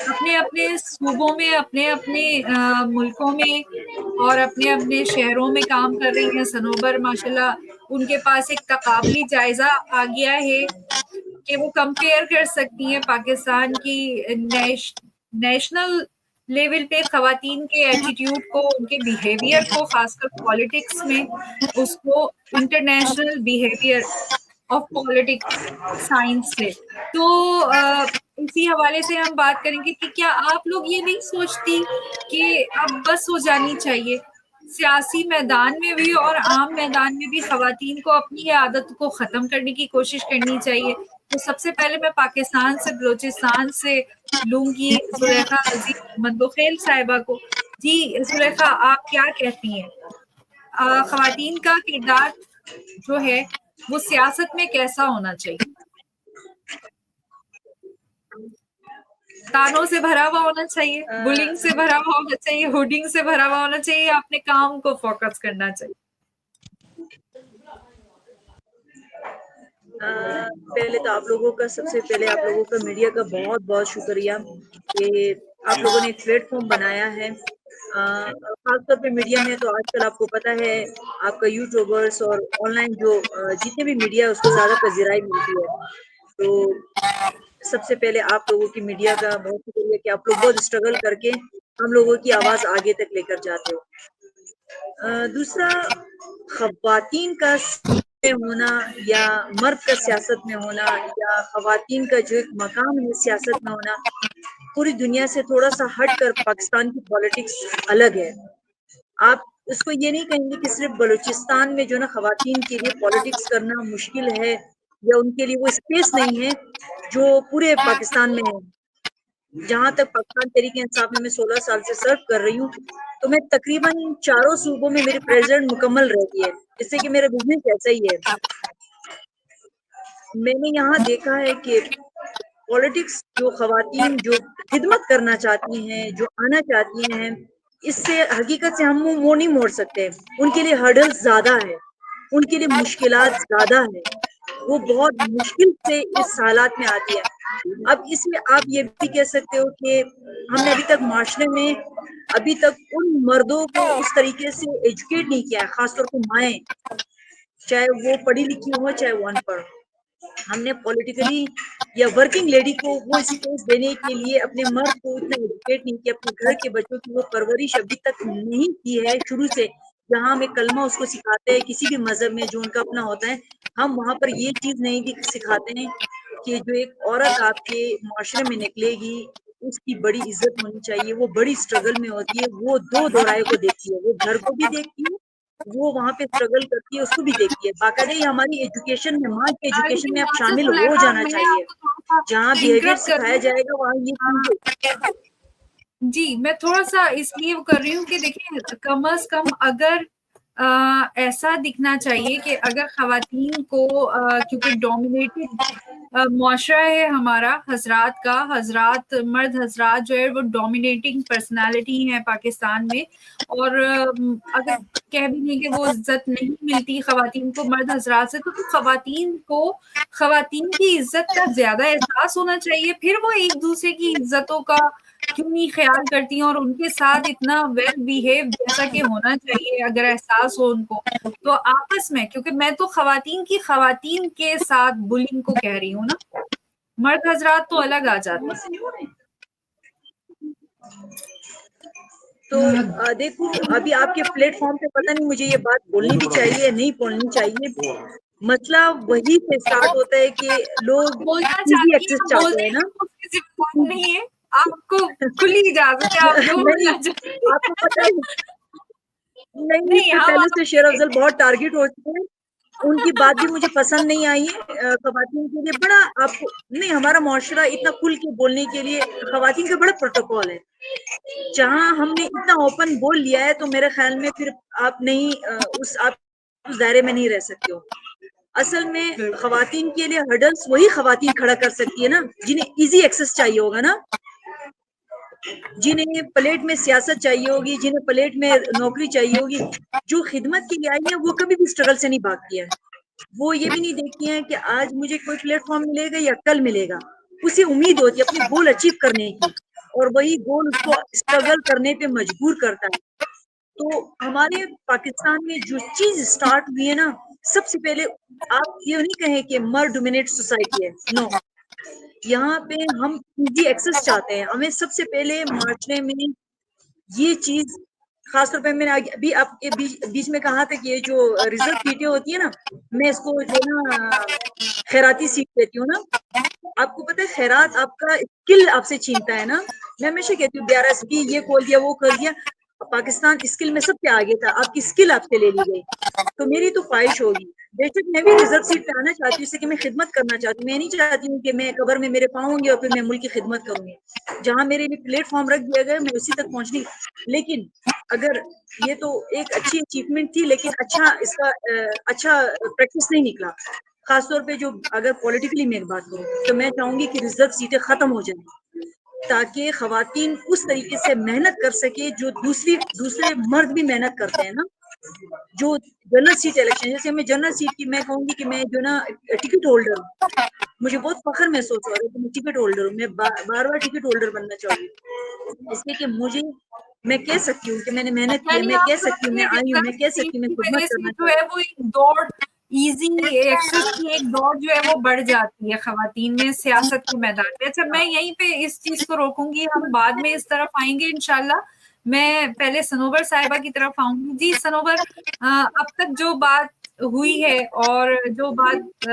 اپنے اپنے صوبوں میں، اپنے اپنے ملکوں میں اور اپنے اپنے شہروں میں کام کر رہی ہیں صنوبر، ماشاءاللہ ان کے پاس ایک تقابلی جائزہ آ گیا ہے کہ وہ کمپیئر کر سکتی ہیں پاکستان کی نیشنل لیول پہ خواتین کے ایٹیٹیوڈ کو، ان کے بیہیویئر کو، خاص کر پالیٹکس میں اس کو international behaviour of politics science سے. تو اسی حوالے سے ہم بات کریں گے کہ کیا آپ لوگ یہ نہیں سوچتی کہ اب بس ہو جانی چاہیے سیاسی میدان میں بھی اور عام میدان میں بھی خواتین کو اپنی یہ عادت کو ختم کرنے کی کوشش کرنی چاہیے؟ تو سب سے پہلے میں پاکستان سے، بلوچستان سے لوں گی زلیخا عزیز مندوخیل صاحبہ کو. جی زلیخا، آپ کیا کہتی ہیں خواتین کا کردار جو ہے وہ سیاست میں کیسا ہونا چاہیے؟ تانوں سے بھرا ہوا ہونا چاہیے، بلنگ سے بھرا ہوا ہونا چاہیے، ہوڈنگ سے بھرا ہوا ہونا چاہیے، اپنے کام کو فوکس کرنا چاہیے؟ پہلے تو آپ لوگوں کا، سب سے پہلے آپ لوگوں کا میڈیا کا بہت بہت شکریہ کہ آپ لوگوں نے ایک پلیٹ فارم بنایا ہے. خاص طور پہ میڈیا میں تو آج کل آپ کو پتہ ہے آپ کا یوٹیوبرس اور آن لائن جو جتنے بھی میڈیا ہے اس کو زیادہ پذیرائی ملتی ہے. تو سب سے پہلے آپ لوگوں کی میڈیا کا بہت شکریہ کہ آپ لوگ بہت اسٹرگل کر کے ہم لوگوں کی آواز آگے تک لے کر جاتے ہو. دوسرا، خواتین کا میں ہونا یا مرد کا سیاست میں ہونا یا خواتین کا جو ایک مقام ہے سیاست میں ہونا، پوری دنیا سے تھوڑا سا ہٹ کر پاکستان کی پالیٹکس الگ ہے. آپ اس کو یہ نہیں کہیں گے کہ صرف بلوچستان میں جو نا خواتین کے لیے پالیٹکس کرنا مشکل ہے یا ان کے لیے وہ اسپیس نہیں ہے جو پورے پاکستان میں ہے. جہاں تک پاکستان تحریک انصاف میں 16 سال سے سرو کر رہی ہوں تو میں تقریباً چاروں صوبوں میں میری پریزیڈنٹ مکمل رہتی ہے، جس سے کہ میرا بزنس ایسا ہی ہے. میں نے یہاں دیکھا ہے کہ پالیٹکس جو خواتین جو خدمت کرنا چاہتی ہیں، جو آنا چاہتی ہیں، اس سے حقیقت سے ہم منہ نہیں موڑ سکتے. ان کے لیے ہرڈل زیادہ ہے، ان کے لیے مشکلات زیادہ ہیں، وہ بہت مشکل سے اس حالات میں آتی ہے. اب اس میں آپ یہ بھی کہہ سکتے ہو کہ ہم نے ابھی تک معاشرے میں ابھی تک ان مردوں کو اس طریقے سے ایجوکیٹ نہیں کیا ہے، خاص طور پر مائیں، چاہے وہ پڑھی لکھی ہو چاہے وہ ان پڑھ. ہم نے پولیٹیکلی یا ورکنگ لیڈی کو وہ اسپیس دینے کے لیے اپنے مرد کو اتنا ایجوکیٹ نہیں کیا، اپنے گھر کے بچوں کی وہ پرورش ابھی تک نہیں کی ہے شروع سے. جہاں ہمیں کلمہ اس کو سکھاتے ہیں کسی بھی مذہب میں جو ان کا اپنا ہوتا ہے، ہم وہاں پر یہ چیز نہیں سکھاتے ہیں کہ جو ایک عورت آپ کے معاشرے میں نکلے گی اس کی بڑی عزت ہونی چاہیے، وہ بڑی اسٹرگل میں ہوتی ہے، وہ دو دورائے کو دیکھتی ہے، وہ گھر کو بھی دیکھتی ہے، وہ وہاں پہ اسٹرگل کرتی ہے اس کو بھی دیکھتی ہے. باقاعدہ یہ ہماری ایجوکیشن میں، ماں کے ایجوکیشن میں آپ شامل ہو زلیخا، جانا میں چاہیے. آپ کو تھوڑا جہاں سا بیہیویئر انٹرپٹ کر رہی سکھایا ہوں. جائے گا وہاں یہ چیزیں. جی میں تھوڑا سا اس لیے کر رہی ہوں کہ دیکھیں کم از کم اگر ایسا دکھنا چاہیے کہ اگر خواتین کو کیونکہ ڈومینیٹڈ معاشرہ ہے ہمارا حضرات کا، حضرات مرد حضرات جو ہے وہ ڈومینیٹنگ پرسنالٹی ہیں پاکستان میں، اور اگر کہہ بھی نہیں کہ وہ عزت نہیں ملتی خواتین کو مرد حضرات سے، تو خواتین کو خواتین کی عزت کا زیادہ احساس ہونا چاہیے. پھر وہ ایک دوسرے کی عزتوں کا کیوں نہیں خیال کرتی ہیں اور ان کے ساتھ اتنا ویل بیہیو جیسا کہ ہونا چاہیے اگر احساس ہو ان کو تو آپس میں. کیونکہ میں تو خواتین کے ساتھ بلنگ کو کہہ رہی ہوں نا، مرد حضرات تو الگ آ جاتے ہیں. تو دیکھو ابھی آپ کے پلیٹ فارم پہ پتہ نہیں مجھے یہ بات بولنی بھی چاہیے نہیں بولنی چاہیے. مسئلہ وہی سے اسٹارٹ ہوتا ہے کہ آپ لوگ بولنا ایزی چاہتی ہیں ایکسس آپ بول چاہتے دیں، ہیں نا. آپ کو کسی بات نہیں ہے، آپ کو کھلی اجازت ہے، آپ جو نہیں، بولنا چاہتی آپ کو پتہ ہے نہیں، اس نہیں سے ہم پہلے سے آپ شیر افضل بہت ٹارگٹ ہو چکے ہیں. ان کی بات بھی مجھے پسند نہیں آئی ہے. خواتین کے لیے بڑا آپ کو نہیں، ہمارا معاشرہ اتنا کھل کے بولنے کے لیے خواتین کا بڑا پروٹوکول ہے. جہاں ہم نے اتنا اوپن بول لیا ہے تو میرے خیال میں پھر آپ نہیں آپ اس دائرے میں نہیں رہ سکتے ہو. اصل میں خواتین کے لیے ہرڈلس وہی خواتین کھڑا کر سکتی ہے نا جنہیں ایزی ایکسس چاہیے ہوگا نا، جنہیں پلیٹ میں سیاست چاہیے ہوگی، جنہیں پلیٹ میں نوکری چاہیے ہوگی. جو خدمت کے لیے آئی ہیں وہ کبھی بھی اسٹرگل سے نہیں بھاگتی ہے. وہ یہ بھی نہیں دیکھتی ہیں کہ آج مجھے کوئی پلیٹ فارم ملے گا یا کل ملے گا. اسے امید ہوتی ہے اپنے گول اچیو کرنے کی. اور وہی گول اس کو اسٹرگل کرنے پہ مجبور کرتا ہے. تو ہمارے پاکستان میں جو چیز اسٹارٹ ہوئی ہے نا, سب سے پہلے آپ یہ نہیں کہیں کہ مرد ڈومینیٹ سوسائٹی ہے, نو. یہاں پہ ہم ایزی ایکسس چاہتے ہیں. ہمیں سب سے پہلے معاشرے میں یہ چیز, خاص طور پہ میں نے ابھی آپ کے بیچ میں کہا تھا کہ یہ جو ریزرو سیٹیں ہوتی ہے نا, میں اس کو جو ہے نا خیراتی سیٹ دیتی ہوں نا. آپ کو پتہ ہے خیرات آپ کا اسکل آپ سے چھینتا ہے نا. میں ہمیشہ کہتی ہوں 11 یہ کھول دیا وہ کر دیا. پاکستان اسکل میں سب سے آگے تھا, آپ کی اسکل آپ سے لے لی گئی. تو میری تو خواہش ہوگی, بے شک میں بھی ریزرو سیٹ پہ آنا چاہتی ہوں, اس سے کہ میں خدمت کرنا چاہتی ہوں. میں نہیں چاہتی ہوں کہ میں قبر میں میرے پاؤں ہوں گے اور پھر میں ملک کی خدمت کروں گی. جہاں میرے لیے پلیٹ فارم رکھ دیا گیا میں اسی تک پہنچنی. لیکن اگر یہ تو ایک اچھی اچیومنٹ تھی, لیکن اچھا اس کا اچھا پریکٹس نہیں نکلا. خاص طور پہ جو اگر پولیٹیکلی میں بات کروں تو میں چاہوں گی کہ ریزرو سیٹیں ختم ہو جائیں, تاکہ خواتین اس طریقے سے محنت کر سکے جو دوسرے مرد بھی محنت کرتے ہیں نا. جو جنرل سیٹ الیکشن, جیسے میں جنرل سیٹ کی میں کہوں گی کہ میں جو نا ٹکٹ ہولڈر ہوں, مجھے بہت فخر محسوس ہو رہا ہے کہ میں ٹکٹ ہولڈر ہوں. میں بار بار ٹکٹ ہولڈر بننا چاہوں گی, اس لیے کہ مجھے, میں کہہ سکتی ہوں کہ میں نے محنت کی ہے, یعنی میں آپ کہہ سکتی ہوں سمجھتے میں ہیں کہ آئی ہوں, میں ریزرو کہہ سیٹ سکتی ہوں کی میں وجہ خدمت سے کرنا جو چاہتی ہے وہ ایک دوڑ, ایزی ایکسس کی ایک دوڑ جو ہے وہ بڑھ جاتی ہے خواتین میں سیاست کے میدان میں. اچھا میں یہیں پہ اس چیز کو روکوں گی, ہم بعد میں اس طرف آئیں گے انشاءاللہ. میں پہلے سنوبر صاحبہ کی طرف آؤں گی. جی سنوبر, اب تک جو بات ہوئی ہے اور جو بات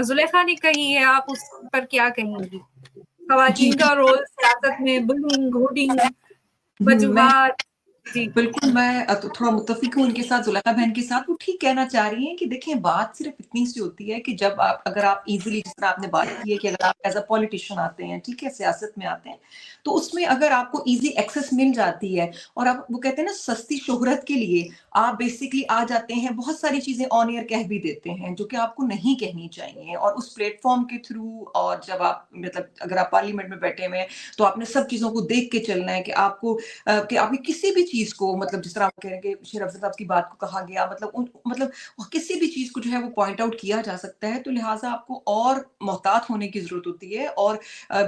زلیخا نے کہی ہے, آپ اس پر کیا کہیں گی؟ جی خواتین کا رول سیاست میں, بلنگ, ہوڈنگ, میں وجوہات. جی بالکل میں تھوڑا متفق ہوں ان کے ساتھ, زلیخا بہن کے ساتھ. وہ ٹھیک کہنا چاہ رہی ہیں کہ دیکھیں بات صرف اتنی سی ہوتی ہے کہ جب اگر آپ ایزیلی, جس طرح آپ نے بات کی ہے کہ اگر آپ ایز اے پولیٹیشین آتے ہیں, ٹھیک ہے, سیاست میں آتے ہیں, تو اس میں اگر آپ کو ایزی ایکسس مل جاتی ہے اور آپ وہ کہتے ہیں نا سستی شہرت کے لیے آپ بیسکلی آ جاتے ہیں, بہت ساری چیزیں آن ایئر کہہ بھی دیتے ہیں جو کہ آپ کو نہیں کہنی چاہیے, اور اس پلیٹ فارم کے تھرو, اور جب آپ مطلب اگر آپ پارلیمنٹ میں بیٹھے ہوئے ہیں تو آپ نے سب چیزوں کو دیکھ کے چلنا ہے کہ آپ کو کہ آپ نے کسی بھی چیز کو, مطلب جس طرح آپ کہہ رہے ہیں کہ شیر افضل صاحب کی بات کو کہا گیا, مطلب کسی بھی چیز کو جو ہے وہ پوائنٹ آؤٹ کیا جا سکتا ہے, تو لہٰذا آپ کو اور محتاط ہونے کی ضرورت ہوتی ہے. اور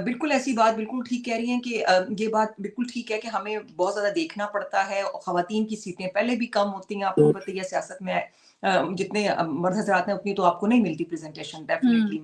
بالکل ایسی بات بالکل ٹھیک کہہ رہی ہیں کہ یہ بات بالکل ٹھیک ہے کہ ہمیں بہت زیادہ دیکھنا پڑتا ہے. خواتین کی سیٹیں پہلے بھی کم ہوتی ہیں, آپ کو پتہ ہے سیاست میں جتنے مرد حضرات ہیں اتنی تو آپ کو نہیں ملتی پریزنٹیشن, ڈیفینیٹلی.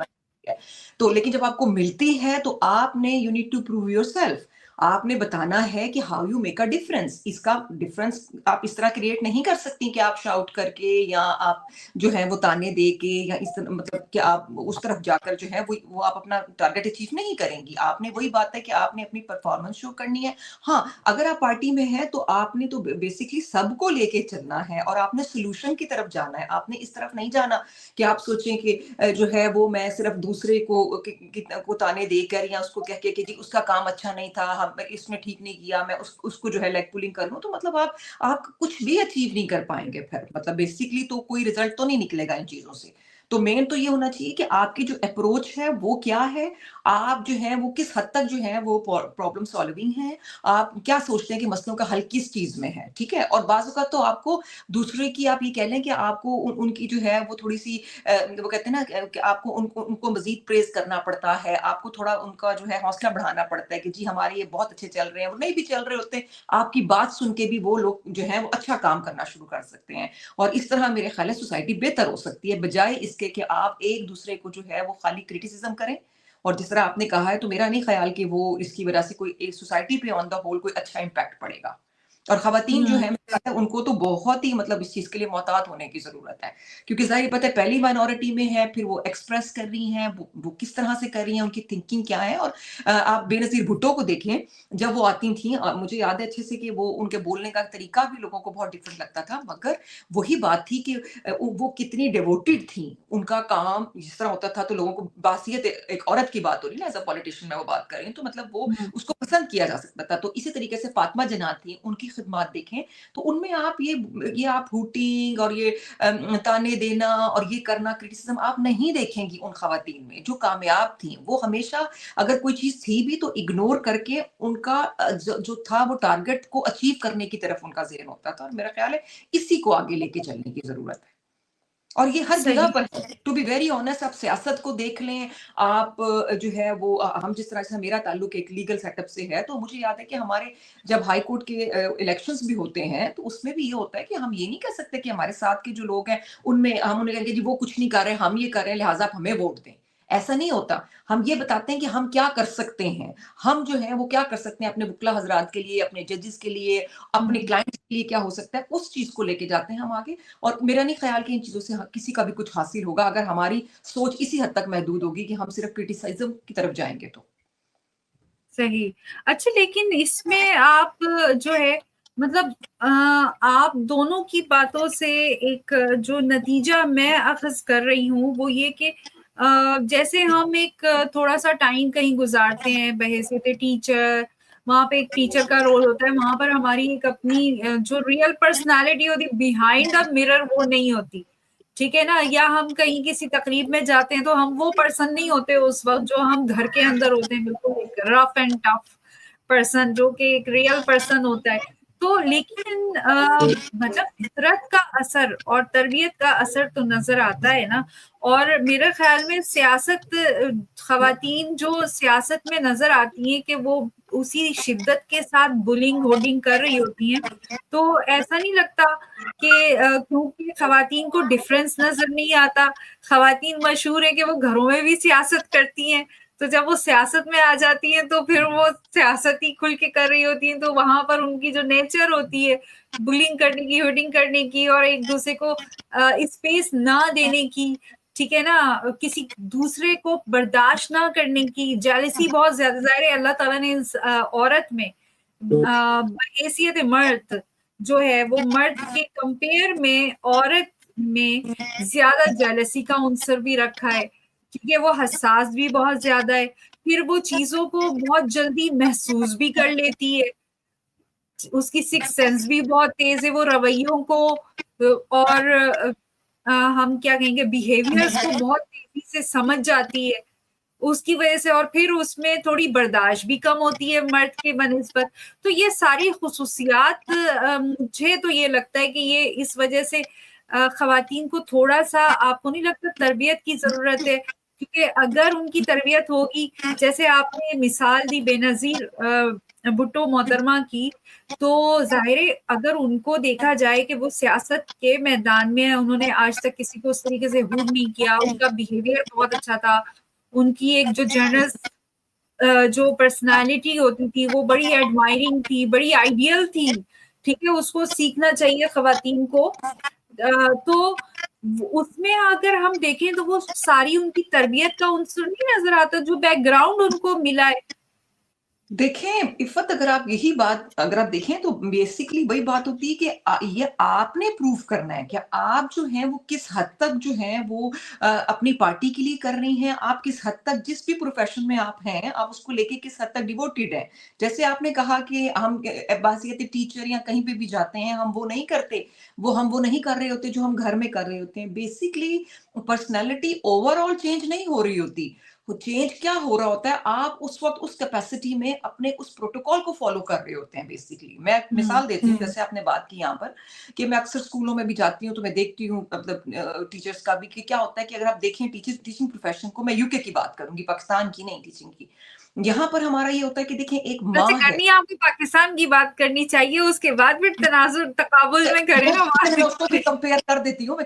تو لیکن جب آپ کو ملتی ہے تو آپ نے you need to prove your self. آپ نے بتانا ہے کہ how you make a difference. اس کا ڈفرنس آپ اس طرح کریٹ نہیں کر سکتی کہ آپ شاؤٹ کر کے یا آپ جو ہے وہ تانے دے کے یا اس طرح, مطلب کہ آپ اس طرف جا کر جو ہے وہ آپ اپنا ٹارگیٹ اچیو نہیں کریں گی. آپ نے وہی بات ہے کہ آپ نے اپنی پرفارمنس شو کرنی ہے. ہاں اگر آپ پارٹی میں ہیں تو آپ نے تو بیسکلی سب کو لے کے چلنا ہے اور آپ نے سولوشن کی طرف جانا ہے. آپ نے اس طرف نہیں جانا کہ آپ سوچیں کہ جو ہے وہ میں صرف دوسرے کو تانے دے کر یا اس کو کہہ کے کہ جی اس کا کام اچھا نہیں تھا, اس نے ٹھیک نہیں کیا, میں اس کو جو ہے لیگ پولنگ کر لوں, تو مطلب آپ کچھ بھی اچیو نہیں کر پائیں گے. پھر مطلب بیسکلی تو کوئی رزلٹ تو نہیں نکلے گا ان چیزوں سے. تو مین تو یہ ہونا چاہیے کہ آپ کی جو اپروچ ہے وہ کیا ہے, آپ جو ہے وہ کس حد تک جو ہے وہ پرابلم سالونگ ہے, آپ کیا سوچتے ہیں کہ مسئلوں کا حل کس چیز میں ہے, ٹھیک ہے. اور بعض اوقات تو آپ کو دوسرے کی, آپ یہ کہہ لیں کہ آپ کو ان کی جو ہے وہ تھوڑی سی وہ کہتے ہیں نا کہ آپ کو ان کو مزید پریز کرنا پڑتا ہے, آپ کو تھوڑا ان کا جو ہے حوصلہ بڑھانا پڑتا ہے کہ جی ہمارے یہ بہت اچھے چل رہے ہیں. وہ نہیں بھی چل رہے ہوتے, آپ کی بات سن کے بھی وہ لوگ جو ہے وہ اچھا کام کرنا شروع کر سکتے ہیں. اور اس طرح میرے خیال ہے سوسائٹی بہتر ہو سکتی ہے, بجائے اس کے کہ آپ ایک دوسرے کو جو ہے وہ خالی کرٹیسزم کریں. اور جس طرح آپ نے کہا ہے تو میرا نہیں خیال کہ وہ اس کی وجہ سے کوئی سوسائٹی پہ آن دا ہول کوئی اچھا امپیکٹ پڑے گا. اور خواتین جو ہیں ان کو تو بہت ہی مطلب اس چیز کے لیے محتاط ہونے کی ضرورت ہے, کیونکہ ظاہر پتہ ہے پہلی مائنورٹی میں ہے, پھر وہ ایکسپریس کر رہی ہیں, وہ کس طرح سے کر رہی ہیں, ان کی تھنکنگ کیا ہے. اور آپ بے نظیر بھٹو کو دیکھیں, جب وہ آتی تھیں مجھے یاد ہے اچھے سے کہ وہ ان کے بولنے کا طریقہ بھی لوگوں کو بہت ڈفرینٹ لگتا تھا, مگر وہی بات تھی کہ وہ کتنی ڈیووٹیڈ تھیں. ان کا کام جس طرح ہوتا تھا تو لوگوں کو باصیت ایک عورت کی بات ہو رہی ہے نا, ایز اے پولیٹیشین میں وہ بات کر رہی ہیں, تو مطلب وہ اس کو پسند کیا جا سکتا تھا. تو اسی طریقے سے فاطمہ جناح تھیں, ان کی خدمات دیکھیں تو ان میں آپ یہ آپ ہوٹنگ اور یہ تانے دینا اور یہ کرنا کرٹیسزم آپ نہیں دیکھیں گی ان خواتین میں جو کامیاب تھیں. وہ ہمیشہ اگر کوئی چیز تھی بھی تو اگنور کر کے ان کا جو تھا وہ ٹارگٹ کو اچیو کرنے کی طرف ان کا ذہن ہوتا تھا. اور میرا خیال ہے اسی کو آگے لے کے چلنے کی ضرورت ہے. اور یہ ہر جگہ پر ہے. ٹو بی ویری آنیسٹ آپ سیاست کو دیکھ لیں, آپ جو ہے وہ ہم جس طرح سے میرا تعلق ایک لیگل سیٹ اپ سے ہے, تو مجھے یاد ہے کہ ہمارے جب ہائی کورٹ کے الیکشنز بھی ہوتے ہیں تو اس میں بھی یہ ہوتا ہے کہ ہم یہ نہیں کہہ سکتے کہ ہمارے ساتھ کے جو لوگ ہیں ان میں ہم انہیں کہیں گے جی وہ کچھ نہیں کر رہے, ہم یہ کر رہے ہیں لہٰذا آپ ہمیں ووٹ دیں. ایسا نہیں ہوتا. ہم یہ بتاتے ہیں کہ ہم کیا کر سکتے ہیں, ہم جو ہیں وہ کیا کر سکتے ہیں اپنے وکلا حضرات کے لیے, اپنے ججز کے لیے, اپنے کلائنٹس کے لیے کیا ہو سکتا ہے, اس چیز کو لے کے جاتے ہیں ہم آگے. اور میرا نہیں خیال کہ ان چیزوں سے کسی کا بھی کچھ حاصل ہوگا اگر ہماری سوچ اسی حد تک محدود ہوگی کہ ہم صرف کرٹیسائزم کی طرف جائیں گے تو. صحیح. اچھا لیکن اس میں آپ جو ہے مطلب آپ دونوں کی باتوں سے ایک جو نتیجہ میں اخذ کر رہی ہوں وہ یہ کہ جیسے ہم ایک تھوڑا سا ٹائم کہیں گزارتے ہیں بحیثیت ٹیچر, وہاں پہ ایک ٹیچر کا رول ہوتا ہے, وہاں پر ہماری ایک اپنی جو ریئل پرسنالٹی ہوتی بیہائنڈ دا مرر وہ نہیں ہوتی, ٹھیک ہے نا. یا ہم کہیں کسی تقریب میں جاتے ہیں تو ہم وہ پرسن نہیں ہوتے اس وقت جو ہم گھر کے اندر ہوتے ہیں, بالکل ایک رف اینڈ ٹف پرسن جو کہ ایک ریئل پرسن ہوتا ہے. تو لیکن مطلب فطرت کا اثر اور تربیت کا اثر تو نظر آتا ہے نا. اور میرے خیال میں سیاست, خواتین جو سیاست میں نظر آتی ہیں کہ وہ اسی شدت کے ساتھ بلنگ ہوڈنگ کر رہی ہوتی ہیں, تو ایسا نہیں لگتا کہ کیونکہ خواتین کو ڈفرینس نظر نہیں آتا. خواتین مشہور ہے کہ وہ گھروں میں بھی سیاست کرتی ہیں, تو جب وہ سیاست میں آ جاتی ہیں تو پھر وہ سیاست ہی کھل کے کر رہی ہوتی ہیں, تو وہاں پر ان کی جو نیچر ہوتی ہے بلنگ کرنے کی, ہوڈنگ کرنے کی, اور ایک دوسرے کو اسپیس نہ دینے کی, ٹھیک ہے نا, کسی دوسرے کو برداشت نہ کرنے کی, جیلسی بہت زیادہ. ظاہر ہے اللہ تعالیٰ نے عورت میں بحیثیت مرد جو ہے وہ مرد کے کمپیئر میں عورت میں زیادہ جیلسی کا عنصر بھی رکھا ہے, کیونکہ وہ حساس بھی بہت زیادہ ہے, پھر وہ چیزوں کو بہت جلدی محسوس بھی کر لیتی ہے, اس کی سکس سینس بھی بہت تیز ہے, وہ رویوں کو اور ہم کیا کہیں گے بیہیویئرز کو بہت تیزی سے سمجھ جاتی ہے اس کی وجہ سے, اور پھر اس میں تھوڑی برداشت بھی کم ہوتی ہے مرد کے بنسبت. تو یہ ساری خصوصیات مجھے تو یہ لگتا ہے کہ یہ اس وجہ سے خواتین کو تھوڑا سا, آپ کو نہیں لگتا, تربیت کی ضرورت ہے. کیونکہ اگر ان کی تربیت ہوگی, جیسے آپ نے مثال دی بے نظیر بھٹو محترمہ کی, تو ظاہر اگر ان کو دیکھا جائے کہ وہ سیاست کے میدان میں انہوں نے آج تک کسی کو اس طریقے سے ہورٹ نہیں کیا, ان کا بیہیویئر بہت اچھا تھا, ان کی ایک جو جنرس جو پرسنالٹی ہوتی تھی وہ بڑی ایڈمائرنگ تھی, بڑی آئیڈیل تھی, ٹھیک ہے, اس کو سیکھنا چاہیے خواتین کو. تو اس میں اگر ہم دیکھیں تو وہ ساری ان کی تربیت کا عنصر نہیں نظر آتا جو بیک گراؤنڈ ان کو ملا ہے. دیکھیں عفت, اگر آپ یہی بات اگر آپ دیکھیں تو بیسکلی وہی بات ہوتی ہے کہ یہ آپ نے پروف کرنا ہے کہ آپ جو ہیں وہ کس حد تک جو ہیں وہ اپنی پارٹی کے لیے کر رہی ہیں, آپ کس حد تک جس بھی پروفیشن میں آپ ہیں آپ اس کو لے کے کس حد تک ڈیووٹیڈ ہیں. جیسے آپ نے کہا کہ ہم بحیثیت ٹیچر یا کہیں پہ بھی جاتے ہیں ہم وہ نہیں کرتے, ہم وہ نہیں کر رہے ہوتے جو ہم گھر میں کر رہے ہوتے ہیں. Basically personality over all change نہیں ہو رہی ہوتی, چینج کیا ہو رہا ہوتا ہے, آپ اس وقت اس کیپیسٹی میں اپنے اس پروٹوکول کو فالو کر رہے ہوتے ہیں. بیسکلی میں مثال دیتی ہوں, جیسے آپ نے بات کی یہاں پر کہ میں اکثر اسکولوں میں بھی جاتی ہوں تو میں دیکھتی ہوں مطلب ٹیچرز کا بھی کہ کیا ہوتا ہے کہ اگر آپ دیکھیں ٹیچنگ پروفیشن کو, میں UK کی بات کروں گی, پاکستان کی نہیں ٹیچنگ کی, یہاں پر ہمارا یہ ہوتا ہے کہ دیکھیں ایک ماں ہے, آپ کو پاکستان کی بات کرنی چاہیے, اس کے بعد پھر تناظر تقابل میں کریں نا, میں اس کو بھی کمپیئر کر دیتی ہوں,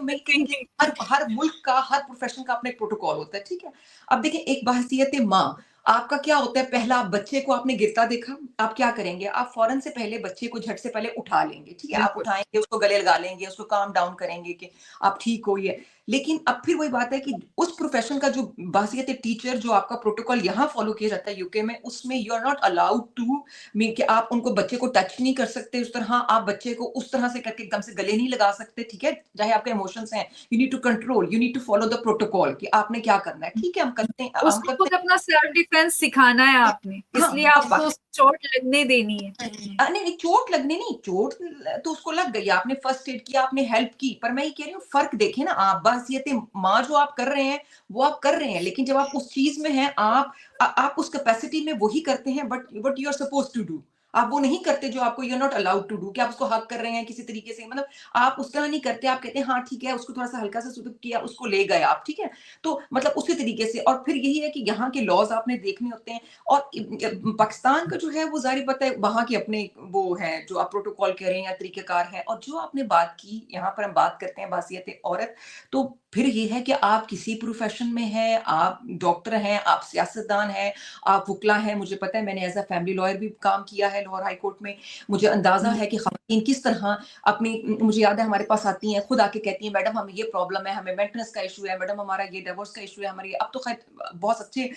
میں یہ کہتی ہوں کہ ہر ملک کا ہر پروفیشن کا اپنا ایک پروٹوکول ہوتا ہے, ٹھیک ہے. اب دیکھیں ایک بحیثیت ماں آپ کا کیا ہوتا ہے, پہلا آپ بچے کو آپ نے گرتا دیکھا, آپ کیا کریں گے, آپ فوراً سے پہلے بچے کو جھٹ سے پہلے اٹھا لیں گے, ٹھیک ہے, آپ اٹھائیں گے, اس کو گلے لگا لیں گے, اس کو کام ڈاؤن کریں گے کہ آپ ٹھیک ہوئیے. لیکن اب پھر وہی بات ہے کہ اس پروفیشن کا جو بحیثیت ٹیچر جو آپ کا پروٹوکول یہاں فالو کیا جاتا ہے UK میں, اس میں you are not allowed to mean کہ آپ ان کو بچے کو ٹچ نہیں کر سکتے اس طرح, آپ بچے کو اس طرح سے کر کے ایک دم سے گلے نہیں لگا سکتے, ٹھیک ہے, چاہے آپ کے ایموشنز ہیں, you need to control, you need to follow the protocol کہ آپ نے کیا کرنا ہے, ٹھیک ہے, ہم کرتے ہیں, اس کو خود اپنا سیلف ڈیفینس سکھانا ہے آپ نے, اس لیے آپ کو چوٹ لگنے دینی ہے. نہیں, چوٹ لگنے نہیں, چوٹ تو اس کو لگ گئی, آپ نے فرسٹ ایڈ کیا, آپ نے ہیلپ کی, پر میں یہ کہہ رہی ہوں فرق دیکھیں نا, آپ بحیثیت ماں جو آپ کر رہے ہیں وہ آپ کر رہے ہیں, لیکن جب آپ اس چیز میں ہیں آپ اس کیپیسٹی میں وہی کرتے ہیں but you are suppose to do, آپ وہ نہیں کرتے جو آپ کو you not allowed to do, کہ آپ اس کو حق کر رہے ہیں کسی طریقے سے, مطلب آپ اس طرح نہیں کرتے, آپ کہتے ہیں ہاں ٹھیک ہے, اس کو تھوڑا سا ہلکا سا سلوک کیا, اس کو لے گئے آپ, ٹھیک ہے, تو مطلب اسی طریقے سے. اور پھر یہی ہے کہ یہاں کے لاز آپ نے دیکھنے ہوتے ہیں, اور پاکستان کا جو ہے وہ ظاہر پتہ ہے وہاں کے اپنے وہ ہیں جو آپ پروٹوکول کہہ رہے ہیں یا طریقہ کار ہے. اور جو آپ نے بات کی, یہاں پر ہم بات کرتے ہیں باحثیت عورت, تو پھر یہ ہے کہ آپ کسی پروفیشن میں ہیں, آپ ڈاکٹر ہیں, آپ سیاستدان ہیں, آپ وکلا ہیں. مجھے پتہ ہے, میں نے ایز اے فیملی لائر بھی کام کیا ہے لاہور ہائی کورٹ میں, مجھے اندازہ ہے کہ خواتین کس طرح اپنی, مجھے یاد ہے ہمارے پاس آتی ہیں, خود آ کے کہتی ہیں میڈم ہمیں یہ پرابلم ہے, ہمیں مینٹننس کا ایشو ہے, میڈم ہمارا یہ ڈیورس کا ایشو ہے, ہماری اب تو خیر بہت اچھے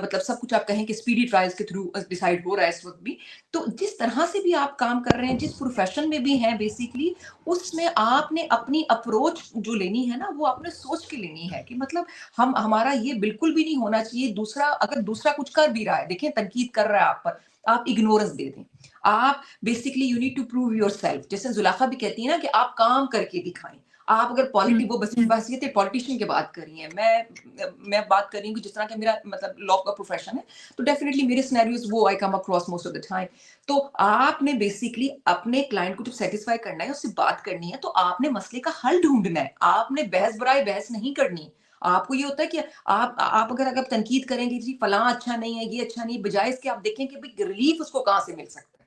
مطلب سب کچھ آپ کہیں کہ اسپیڈی ٹرائلز کے تھرو ڈیسائیڈ ہو رہا ہے اس وقت بھی. تو جس طرح سے بھی آپ کام کر رہے ہیں, جس پروفیشن میں بھی ہیں بیسیکلی, اس میں آپ نے اپنی اپروچ جو لینی ہے نا, وہ آپ نے سوچ کے لینی ہے کہ مطلب ہمارا یہ بالکل بھی نہیں ہونا چاہیے. دوسرا اگر دوسرا کچھ کر بھی رہا ہے, دیکھیں تنقید کر رہا ہے آپ پر, آپ اگنورنس دے دیں. آپ basically you need to prove your self, جیسے زلیخا بھی کہتی ہے نا کہ آپ کام کر کے دکھائیں. آپ اگر وہ بحثیت پولیٹیشین کی بات کر رہی ہیں, میں بات کر رہی ہوں کہ جس طرح کہ میرا مطلب لا کا پروفیشن ہے, تو ڈیفینیٹلی میرے سینیریوز وہ I come across most of the time. تو آپ نے بیسکلی اپنے کلائنٹ کو جب سیٹسفائی کرنا ہے, اس سے بات کرنی ہے, تو آپ نے مسئلے کا حل ڈھونڈنا ہے. آپ نے بحث برائے بحث نہیں کرنی. آپ کو یہ ہوتا ہے کہ آپ اگر تنقید کریں گے جی فلاں اچھا نہیں ہے, یہ اچھا نہیں, بجائے اس کے آپ دیکھیں کہ ریلیف اس کو کہاں سے مل سکتا ہے.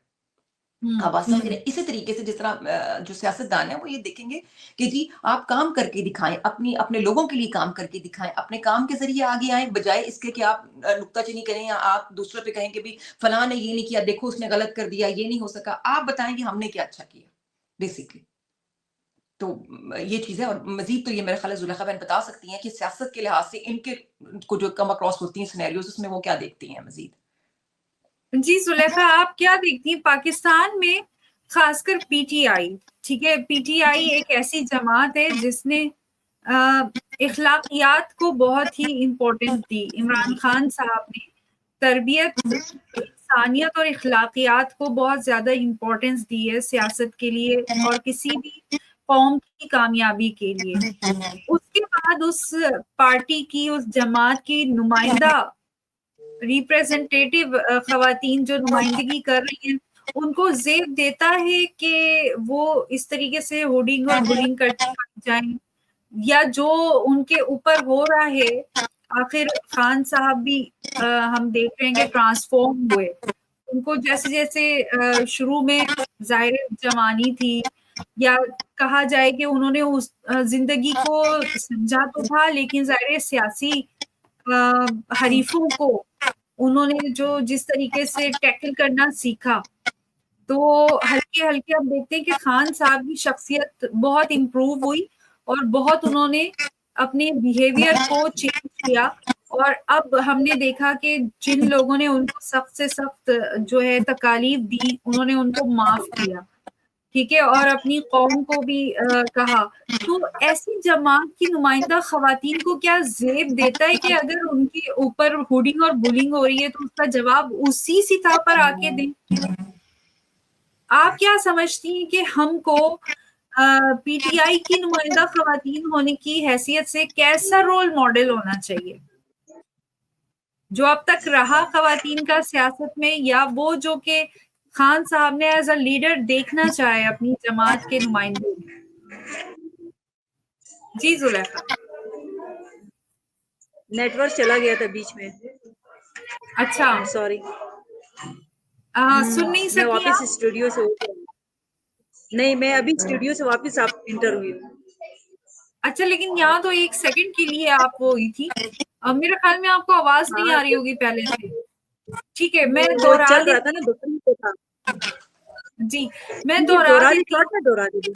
آپ سمجھ رہے ہیں, اسی طریقے سے جس طرح جو سیاستدان ہیں وہ یہ دیکھیں گے کہ جی آپ کام کر کے دکھائیں, اپنے لوگوں کے لیے کام کر کے دکھائیں, اپنے کام کے ذریعے آگے آئیں, بجائے اس کے کہ آپ نکتہ چینی کریں یا آپ دوسروں پہ کہیں کہ بھی فلاں نے یہ نہیں کیا, دیکھو اس نے غلط کر دیا, یہ نہیں ہو سکا. آپ بتائیں کہ ہم نے کیا اچھا کیا بیسکلی. تو یہ چیز ہے. اور مزید تو یہ میرے خیال ہے زلیخا بہن بتا سکتی ہیں کہ سیاست کے لحاظ سے ان کے کو جو کم اکراس ہوتی ہیں سینیریوز, اس میں وہ کیا دیکھتی ہیں مزید. جی زلیخا, آپ کیا دیکھتی ہیں پاکستان میں خاص کر پی ٹی آئی؟ ٹھیک ہے, پی ٹی آئی ایک ایسی جماعت ہے جس نے اخلاقیات کو بہت ہی امپورٹنس دی. عمران خان صاحب نے تربیت, انسانیت اور اخلاقیات کو بہت زیادہ امپورٹنس دی ہے سیاست کے لیے اور کسی بھی قوم کی کامیابی کے لیے. اس کے بعد اس پارٹی کی, اس جماعت کی نمائندہ ریپریزنٹیٹیو خواتین جو نمائندگی کر رہی ہیں, ان کو زیب دیتا ہے کہ وہ اس طریقے سے ہوڈنگ اور بلنگ کرتے جائیں, یا جو ان کے اوپر ہو رہا ہے. آخر خان صاحب بھی ہم دیکھ رہے ہیں کہ ٹرانسفارم ہوئے. ان کو جیسے جیسے شروع میں ظاہر جوانی تھی, یا کہا جائے کہ انہوں نے اس زندگی کو سمجھا تو تھا, لیکن ظاہر سیاسی حریفوں کو انہوں نے جو جس طریقے سے ٹیکل کرنا سیکھا, تو ہلکے ہلکے اب دیکھتے ہیں کہ خان صاحب کی شخصیت بہت امپروو ہوئی اور بہت انہوں نے اپنے بیہیویئر کو چینج کیا. اور اب ہم نے دیکھا کہ جن لوگوں نے ان کو سخت سے سخت جو ہے تکالیف دی, انہوں نے ان کو معاف کیا, ٹھیک ہے, اور اپنی قوم کو بھی کہا. تو ایسی جماعت کی نمائندہ خواتین کو کیا زیب دیتا ہے کہ اگر ان کے اوپر ہوڈنگ اور بلنگ ہو رہی ہے تو اس کا جواب اسی سطح پر آ کے دیں؟ آپ کیا سمجھتی ہیں کہ ہم کو پی ٹی آئی کی نمائندہ خواتین ہونے کی حیثیت سے کیسا رول ماڈل ہونا چاہیے, جو اب تک رہا خواتین کا سیاست میں, یا وہ جو کہ خان صاحب نے ایز اے لیڈر دیکھنا چاہے اپنی جماعت کے نمائندے میں؟ جی زلیخا. نیٹ ورک چلا گیا تھا بیچ میں, اچھا, سوری. سن نہیں میں سکی واپس آپ؟ اسٹوڈیو سے نہیں, میں ابھی اسٹوڈیو سے واپس آپ انٹر ہوئی ہوں. اچھا, لیکن یہاں تو ایک سیکنڈ کے لیے آپ وہ ہوئی تھی. میرے خیال میں آپ کو آواز نہیں آ رہی ہوگی پہلے سے. ٹھیک ہے, میں وہ دوہرا چل رہا تھا دیتی نا, دوسری پہ تھا. جی میں دوہرا دیتی ہوں. دوہرا دیتی.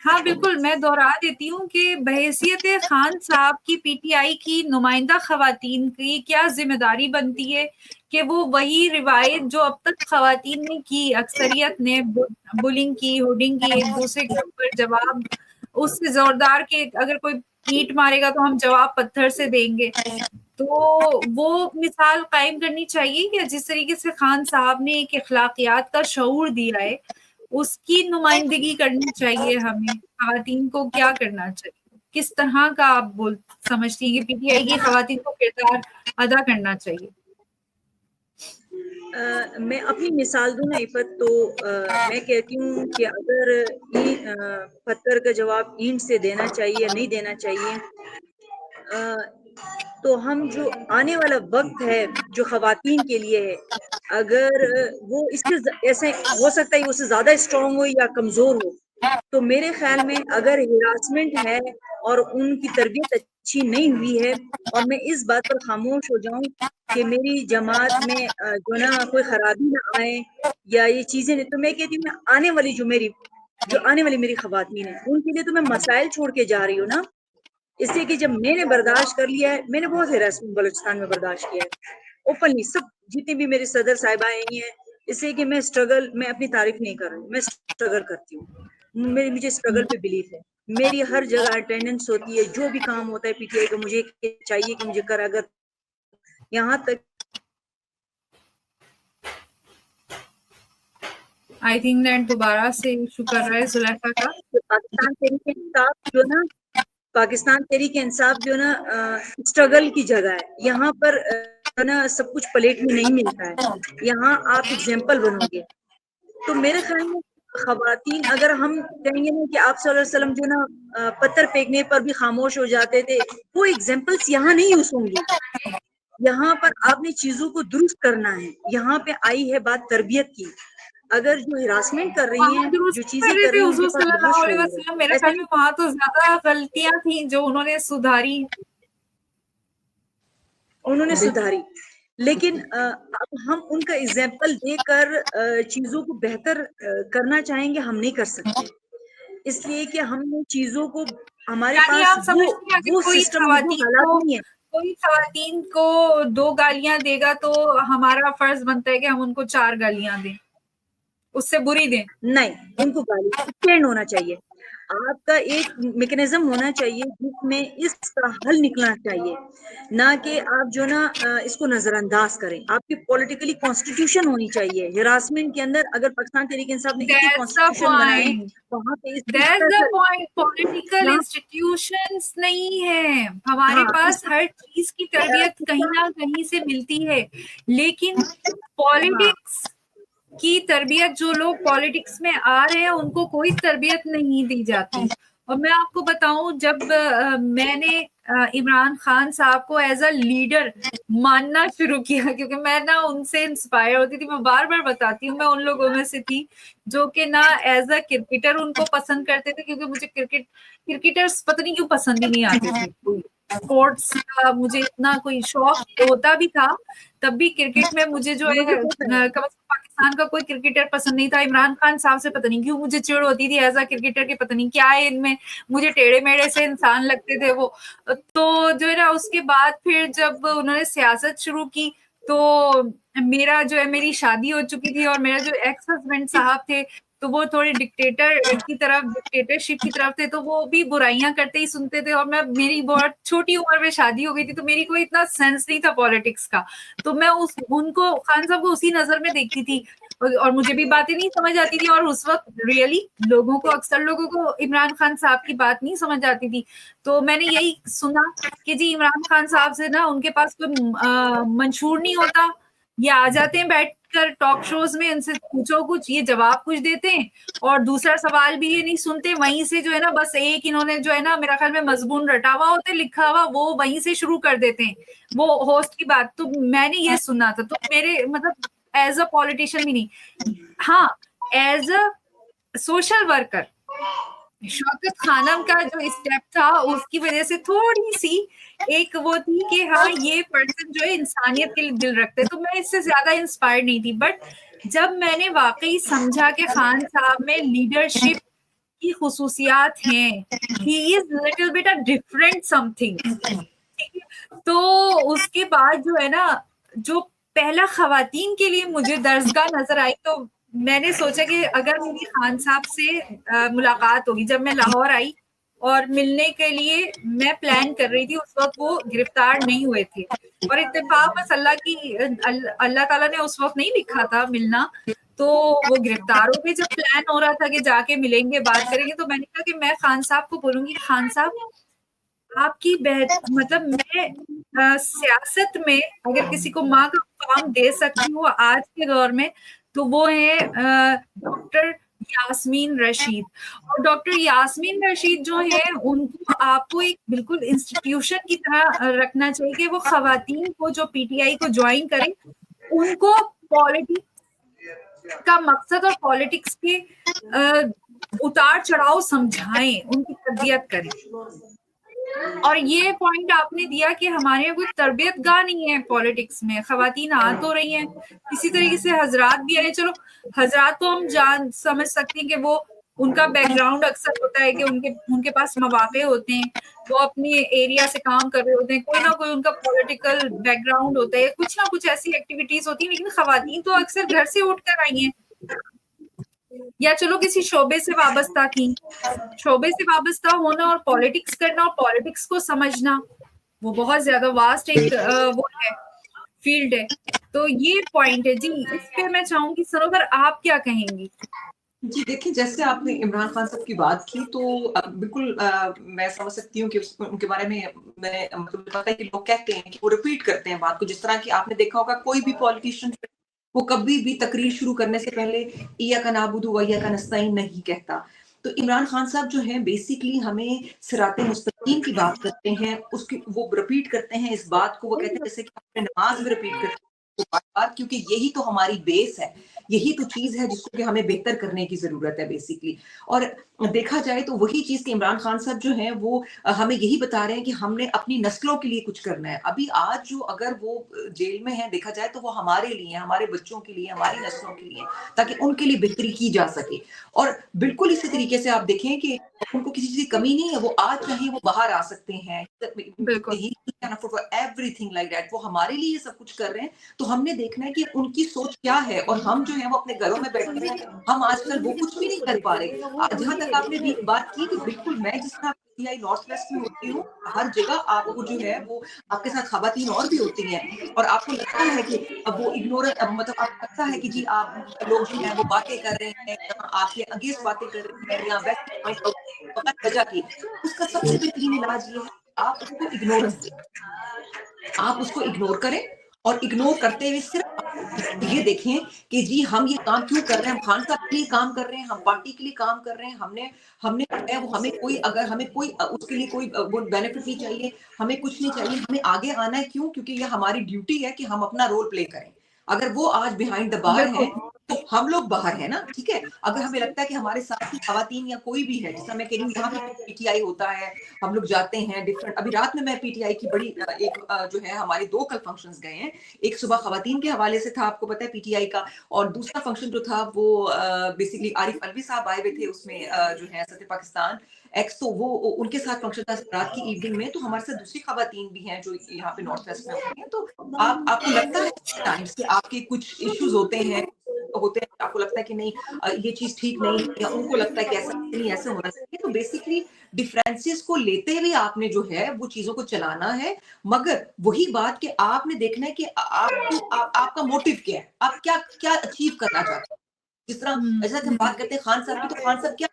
ہاں بالکل, میں دوہرا دیتی ہوں کہ بحیثیت خان صاحب کی پی ٹی آئی کی نمائندہ خواتین کی کیا ذمہ داری بنتی ہے کہ وہ وہی روایت جو اب تک خواتین نے کی, اکثریت نے بلنگ کی, ہوڈنگ کی, ایک دوسرے کے اوپر جواب اس سے زوردار کے اگر کوئی اینٹ مارے گا تو ہم جواب پتھر سے دیں گے, تو وہ مثال قائم کرنی چاہیے کہ جس طریقے سے خان صاحب نے ایک اخلاقیات کا شعور دیا ہے, اس کی نمائندگی کرنی چاہیے. ہمیں خواتین کو کیا کرنا چاہیے, کس طرح کا آپ سمجھتی ہیں کہ پی ٹی آئی کی خواتین کو کردار ادا کرنا چاہیے؟ میں اپنی مثال دوں نا عفت، تو میں کہتی ہوں کہ اگر پتھر کا جواب اینٹ سے دینا چاہیے یا نہیں دینا چاہیے، تو ہم جو آنے والا وقت ہے جو خواتین کے لیے ہے، اگر وہ اس سے ایسے ہو سکتا ہے اس سے زیادہ اسٹرانگ ہو یا کمزور ہو، تو میرے خیال میں اگر ہراسمنٹ ہے اور ان کی تربیت اچھی نہیں ہوئی ہے، اور میں اس بات پر خاموش ہو جاؤں کہ میری جماعت میں جو نا کوئی خرابی نہ آئے یا یہ چیزیں نہیں، تو میں کہتی ہوں میں آنے والی میری خواتین ہیں ان کے لیے تو میں مسائل چھوڑ کے جا رہی ہوں نا، اس لیے کہ جب میں نے برداشت کر لیا ہے، میں نے بہت ہراسمنٹ بلوچستان میں برداشت کیا ہے اوپنلی، سب جتنے بھی میرے صدر صاحبہ آئی ہیں، اس لیے کہ میں اپنی تعریف نہیں کر رہی ہوں، میں اسٹرگل کرتی ہوں، مجھے اسٹرگل پہ بلیف ہے، میری ہر جگہ اٹینڈنس ہوتی ہے، جو بھی کام ہوتا ہے پی ٹی آئی کا مجھے چاہیے کہ مجھے کر، اگر یہاں تک آئی تھنک نیٹ دوبارہ سے ایشو کر رہا ہے زلیخا کا. پاکستان تحریک انصاف جو نا پاکستان تحریک انصاف جو نا اسٹرگل کی جگہ ہے، یہاں پر نا سب کچھ پلیٹ میں نہیں ملتا ہے، یہاں آپ ایگزامپل بنو گے، تو میرے خیال میں خواتین، اگر ہم کہیں گے نا کہ آپ صلی اللہ علیہ وسلم جو نا پتھر پھینکنے پر بھی خاموش ہو جاتے تھے، وہ ایگزامپلس یہاں نہیں یوز ہوں گی، یہاں پر آپ نے چیزوں کو درست کرنا ہے، یہاں پہ آئی ہے بات تربیت کی، اگر جو ہراسمنٹ کر رہی وہاں ہیں، درست جو کر چیزیں رہے کر تھے رہی ہیں، ان کے حضور پاس صلی بہت اللہ علیہ شعور ہے، وسلم. میرے ایسا خیال نہیں. میں وہاں تو زیادہ غلطیاں تھیں جو انہوں نے سدھاری. انہوں نے سدھاری، لیکن اب ہم ان کا ایگزامپل دے کر چیزوں کو بہتر کرنا چاہیں گے، ہم نہیں کر سکتے، اس لیے کہ ہم نے چیزوں کو، ہمارے یعنی پاس آپ سمجھتی ہیں اگر وہ کوئی سسٹم، وہ حالات نہیں ہے. خواتین کو 2 گالیاں دے گا تو ہمارا فرض بنتا ہے کہ ہم ان کو 4 گالیاں دیں، اس سے بری دیں. نہیں، ان کو گالی اسٹینڈ ہونا چاہیے، آپ کا ایک میکنزم ہونا چاہیے جس میں اس کا حل نکلنا چاہیے، نہ کہ آپ جو نا اس کو نظر انداز کریں. آپ کی پولیٹیکلی کانسٹیٹیوشن ہونی چاہیے، ہراسمنٹ کے اندر اگر پاکستان تحریک انصاف نے اتنی That's the کانسٹیٹیوشن بنائے، point. وہاں پہ That's the point. پولیٹیکل یہاں انسٹیٹیوشنس نہیں ہے ہمارے ہاں پاس، ہر چیز کی تربیت کہیں نہ کہیں سے ملتی ہے، لیکن پالیٹکس کی تربیت جو لوگ پالیٹکس میں آ رہے ہیں ان کو کوئی تربیت نہیں دی جاتی. اور میں آپ کو بتاؤں، جب میں نے عمران خان صاحب کو ایز اے لیڈر ماننا شروع کیا، کیونکہ میں نا ان سے انسپائر ہوتی تھی، میں بار بار بتاتی ہوں میں ان لوگوں میں سے تھی جو کہ نہ ایز اے کرکٹر ان کو پسند کرتے تھے، کیونکہ مجھے کرکٹرز پتہ نہیں کیوں پسند ہی نہیں آتے تھے. اسپورٹس کا مجھے اتنا کوئی شوق ہوتا بھی تھا تب بھی کرکٹ میں مجھے جو ہے مجھے ہوتا ہے. کم از کم پاکستان کا کوئی کرکٹر پسند نہیں تھا. عمران خان صاحب سے پتہ نہیں کیوں مجھے چڑ ہوتی تھی ایز اے کرکٹر کے، پتہ نہیں کیا ہے ان میں، مجھے ٹیڑھے میڑے سے انسان لگتے تھے وہ. تو جو ہے نا اس کے بعد پھر جب انہوں نے سیاست شروع کی تو میرا جو ہے میری شادی ہو چکی تھی اور میرا جو ایکس ہسبینڈ صاحب تھے تو وہ تھوڑے ڈکٹیٹرشپ کی طرف تھے، تو وہ بھی برائیاں کرتے ہی سنتے تھے، اور میری بہت چھوٹی عمر میں شادی ہو گئی تھی تو میری کوئی اتنا سینس نہیں تھا پالیٹکس کا، تو میں ان کو خان صاحب کو اسی نظر میں دیکھتی تھی اور مجھے بھی باتیں نہیں سمجھ آتی تھی، اور اس وقت ریئلی اکثر لوگوں کو عمران خان صاحب کی بات نہیں سمجھ آتی تھی. تو میں نے یہی سنا کہ جی عمران خان صاحب سے نا ان کے پاس کوئی منشور نہیں ہوتا، یہ آ جاتے ہیں بیٹھ کر ٹاک شوز میں، ان سے پوچھو کچھ یہ جواب کچھ دیتے ہیں، اور دوسرا سوال بھی یہ نہیں سنتے، وہیں سے جو ہے نا بس ایک انہوں نے جو ہے نا میرا خیال میں مضمون رٹا ہوا ہوتا ہے، لکھا ہوا، وہ وہیں سے شروع کر دیتے ہیں وہ ہوسٹ کی بات. تو میں نے یہ سنا تھا، تو میرے مطلب ایز اے پولیٹیشین بھی نہیں، ہاں ایز اے سوشل ورکر شوکت خانم کا جو اسٹیپ تھا اس کی وجہ سے تھوڑی سی ایک وہ تھی کہ ہاں یہ پرسن جو ہے انسانیت کے لیے دل رکھتے، تو میں اس سے زیادہ انسپائر نہیں تھی. بٹ جب میں نے واقعی سمجھا کہ خان صاحب میں لیڈرشپ کی خصوصیات ہیں، he is little bit a different something, تو اس کے بعد جو ہے نا جو پہلا خواتین کے لیے مجھے درسگاہ نظر آئی، تو میں نے سوچا کہ اگر میری خان صاحب سے ملاقات ہوگی، جب میں لاہور آئی اور ملنے کے لیے میں پلان کر رہی تھی، اس وقت وہ گرفتار نہیں ہوئے تھے، اور اتفاق بس اللہ تعالیٰ نے اس وقت نہیں لکھا تھا ملنا، تو وہ گرفتار ہو گئے. جب پلان ہو رہا تھا کہ جا کے ملیں گے بات کریں گے، تو میں نے کہا کہ میں خان صاحب کو بولوں گی خان صاحب آپ کی مطلب میں سیاست میں اگر کسی کو ماں کا مقام دے سکتی ہوں آج کے دور میں تو وہ ہے ڈاکٹر یاسمین رشید. اور ڈاکٹر یاسمین رشید جو ہیں ان کو آپ کو ایک بالکل انسٹیٹیوشن کی طرح رکھنا چاہیے کہ وہ خواتین کو جو پی ٹی آئی کو جوائن کریں ان کو پالیٹکس کا مقصد اور پالیٹکس کے اتار چڑھاؤ سمجھائیں, ان کی تربیت کریں. اور یہ پوائنٹ آپ نے دیا کہ ہمارے یہاں کوئی تربیت گاہ نہیں ہے پالیٹکس میں, خواتین آ تو رہی ہیں اسی طریقے سے حضرات بھی آئے. چلو حضرات تو ہم سمجھ سکتے ہیں کہ وہ ان کا بیک گراؤنڈ اکثر ہوتا ہے کہ ان کے پاس مواقع ہوتے ہیں, وہ اپنے ایریا سے کام کر رہے ہوتے ہیں, کوئی نہ کوئی ان کا پولیٹیکل بیک گراؤنڈ ہوتا ہے, کچھ نہ کچھ ایسی ایکٹیویٹیز ہوتی ہیں. لیکن خواتین تو اکثر گھر سے اٹھ کر آئی ہیں یا چلو کسی شعبے سے وابستہ تھیں. شعبے سے وابستہ ہونا اور پالیٹکس کرنا اور پالیٹکس کو سمجھنا وہ بہت زیادہ واسٹ ایک وہ ہے فیلڈ ہے. تو یہ پوائنٹ ہے جی, اس پہ میں چاہوں گی سروور آپ کیا کہیں گی؟ جی دیکھیں, جیسے آپ نے عمران خان صاحب کی بات کی تو بالکل میں سمجھ سکتی ہوں کہ ان کے بارے میں مطلب پتا ہے کہ لوگ کہتے ہیں کہ وہ ریپیٹ کرتے ہیں بات کو, جس طرح کہ آپ نے دیکھا ہوگا کوئی بھی پالیٹیشین وہ کبھی بھی تقریر شروع کرنے سے پہلے ایاک نعبد و ایاک نستعین نہیں کہتا. تو عمران خان صاحب جو ہیں بیسیکلی ہمیں صراط مستقیم کی بات کرتے ہیں, اس کی وہ ریپیٹ کرتے ہیں اس بات کو, وہ کہتے ہیں جیسے کہ اپنے نماز میں ریپیٹ کرتے ہیں بات, کیونکہ یہی تو ہماری بیس ہے, یہی تو چیز ہے جس کو کہ ہمیں بہتر کرنے کی ضرورت ہے بیسیکلی. اور دیکھا جائے تو وہی چیز کہ عمران خان صاحب جو ہیں وہ ہمیں یہی بتا رہے ہیں کہ ہم نے اپنی نسلوں کے لیے کچھ کرنا ہے. ابھی آج جو اگر وہ جیل میں ہیں دیکھا جائے تو وہ ہمارے لیے, ہمارے بچوں کے لیے, ہماری نسلوں کے لیے, تاکہ ان کے لیے بہتری کی جا سکے. اور بالکل اسی طریقے سے آپ دیکھیں کہ ان کو کسی چیز کی کمی نہیں ہے, وہ آج چاہیے وہ باہر آ سکتے ہیں, بالکل everything like that, وہ ہمارے لیے یہ سب کچھ کر رہے ہیں. تو ہم نے دیکھنا ہے کہ ان کی سوچ کیا ہے, اور ہم جو ہیں وہ اپنے گھروں میں بیٹھے ہیں, ہم آج کل وہ کچھ بھی نہیں کر پا رہے. جہاں تک آپ نے بات کی کہ بالکل میں جس طرح پی آئی نارتھ ویسٹ میں ہوتی ہوں, ہر جگہ آپ کو جو ہے وہ آپ کے ساتھ خواتین اور بھی ہوتی ہیں, اور آپ کو لگتا ہے کہ اب وہ اگنور, مطلب آپ کو لگتا ہے کہ جی آپ لوگ جو ہیں وہ باتیں کر رہے ہیں, آپ کے اگینسٹ باتیں کر رہے ہیں یا ویسٹ پوائنٹ آؤٹ وجہ کی, اس کا سب سے بہترین علاج یہ ہے آپ اس کو اگنورنس دیں, آپ اس کو اگنور کریں, اور اگنور کرتے ہوئے صرف یہ دیکھیں کہ جی ہم یہ کام کیوں کر رہے ہیں, ہم خان صاحب کے لیے کام کر رہے ہیں, ہم پارٹی کے لیے کام کر رہے ہیں, ہم نے جو ہے وہ ہمیں کوئی, اگر ہمیں کوئی اس کے لیے کوئی وہ بینیفٹ نہیں چاہیے, ہمیں کچھ نہیں چاہیے, ہمیں آگے آنا ہے. کیوں؟ کیونکہ یہ ہماری ڈیوٹی ہے کہ ہم اپنا رول پلے کریں. اگر وہ آج بیہائنڈ دا بار ہیں تو ہم لوگ باہر ہیں نا, ٹھیک ہے. اگر ہمیں لگتا ہے کہ ہمارے ساتھ کی خواتین یا کوئی بھی ہے, جس طرح میں کہہ رہی ہوں یہاں پہ پی ٹی آئی ہوتا ہے, ہم لوگ جاتے ہیں ڈفرنٹ, ابھی رات میں پی ٹی آئی کی بڑی ایک جو ہے ہمارے 2 کل فنکشنز گئے ہیں, ایک صبح خواتین کے حوالے سے تھا آپ کو پتا ہے پی ٹی آئی کا, اور دوسرا فنکشن جو تھا وہ بیسیکلی عارف الوی صاحب آئے ہوئے تھے, اس میں جو ہے سطح پاکستان ایکس, تو وہ ان کے ساتھ فنکشن تھا رات کی ایوننگ میں. تو ہمارے ساتھ دوسری خواتین بھی ہیں جو یہاں پہ نارتھ ویسٹ میں ہوتی ہیں. تو آپ کو لگتا ہے ٹائمس کہ آپ کے کچھ ایشوز ہوتے ہیں, آپ کو لگتا ہے کہ نہیں یہ چیز ٹھیک نہیں, یا ان کو لگتا ہے کہ ایسا نہیں, ایسا ہونا چاہیے. تو بیسیکلی ڈفرینسز کو لیتے ہوئے آپ نے جو ہے وہ چیزوں کو چلانا ہے, مگر وہی بات کہ آپ نے دیکھنا ہے کہ آپ کا موٹیو کیا ہے, آپ کیا اچیو کرنا چاہتے ہیں. جس طرح جیسا کہ ہم بات کرتے ہیں خان صاحب کی, تو خان صاحب کیا,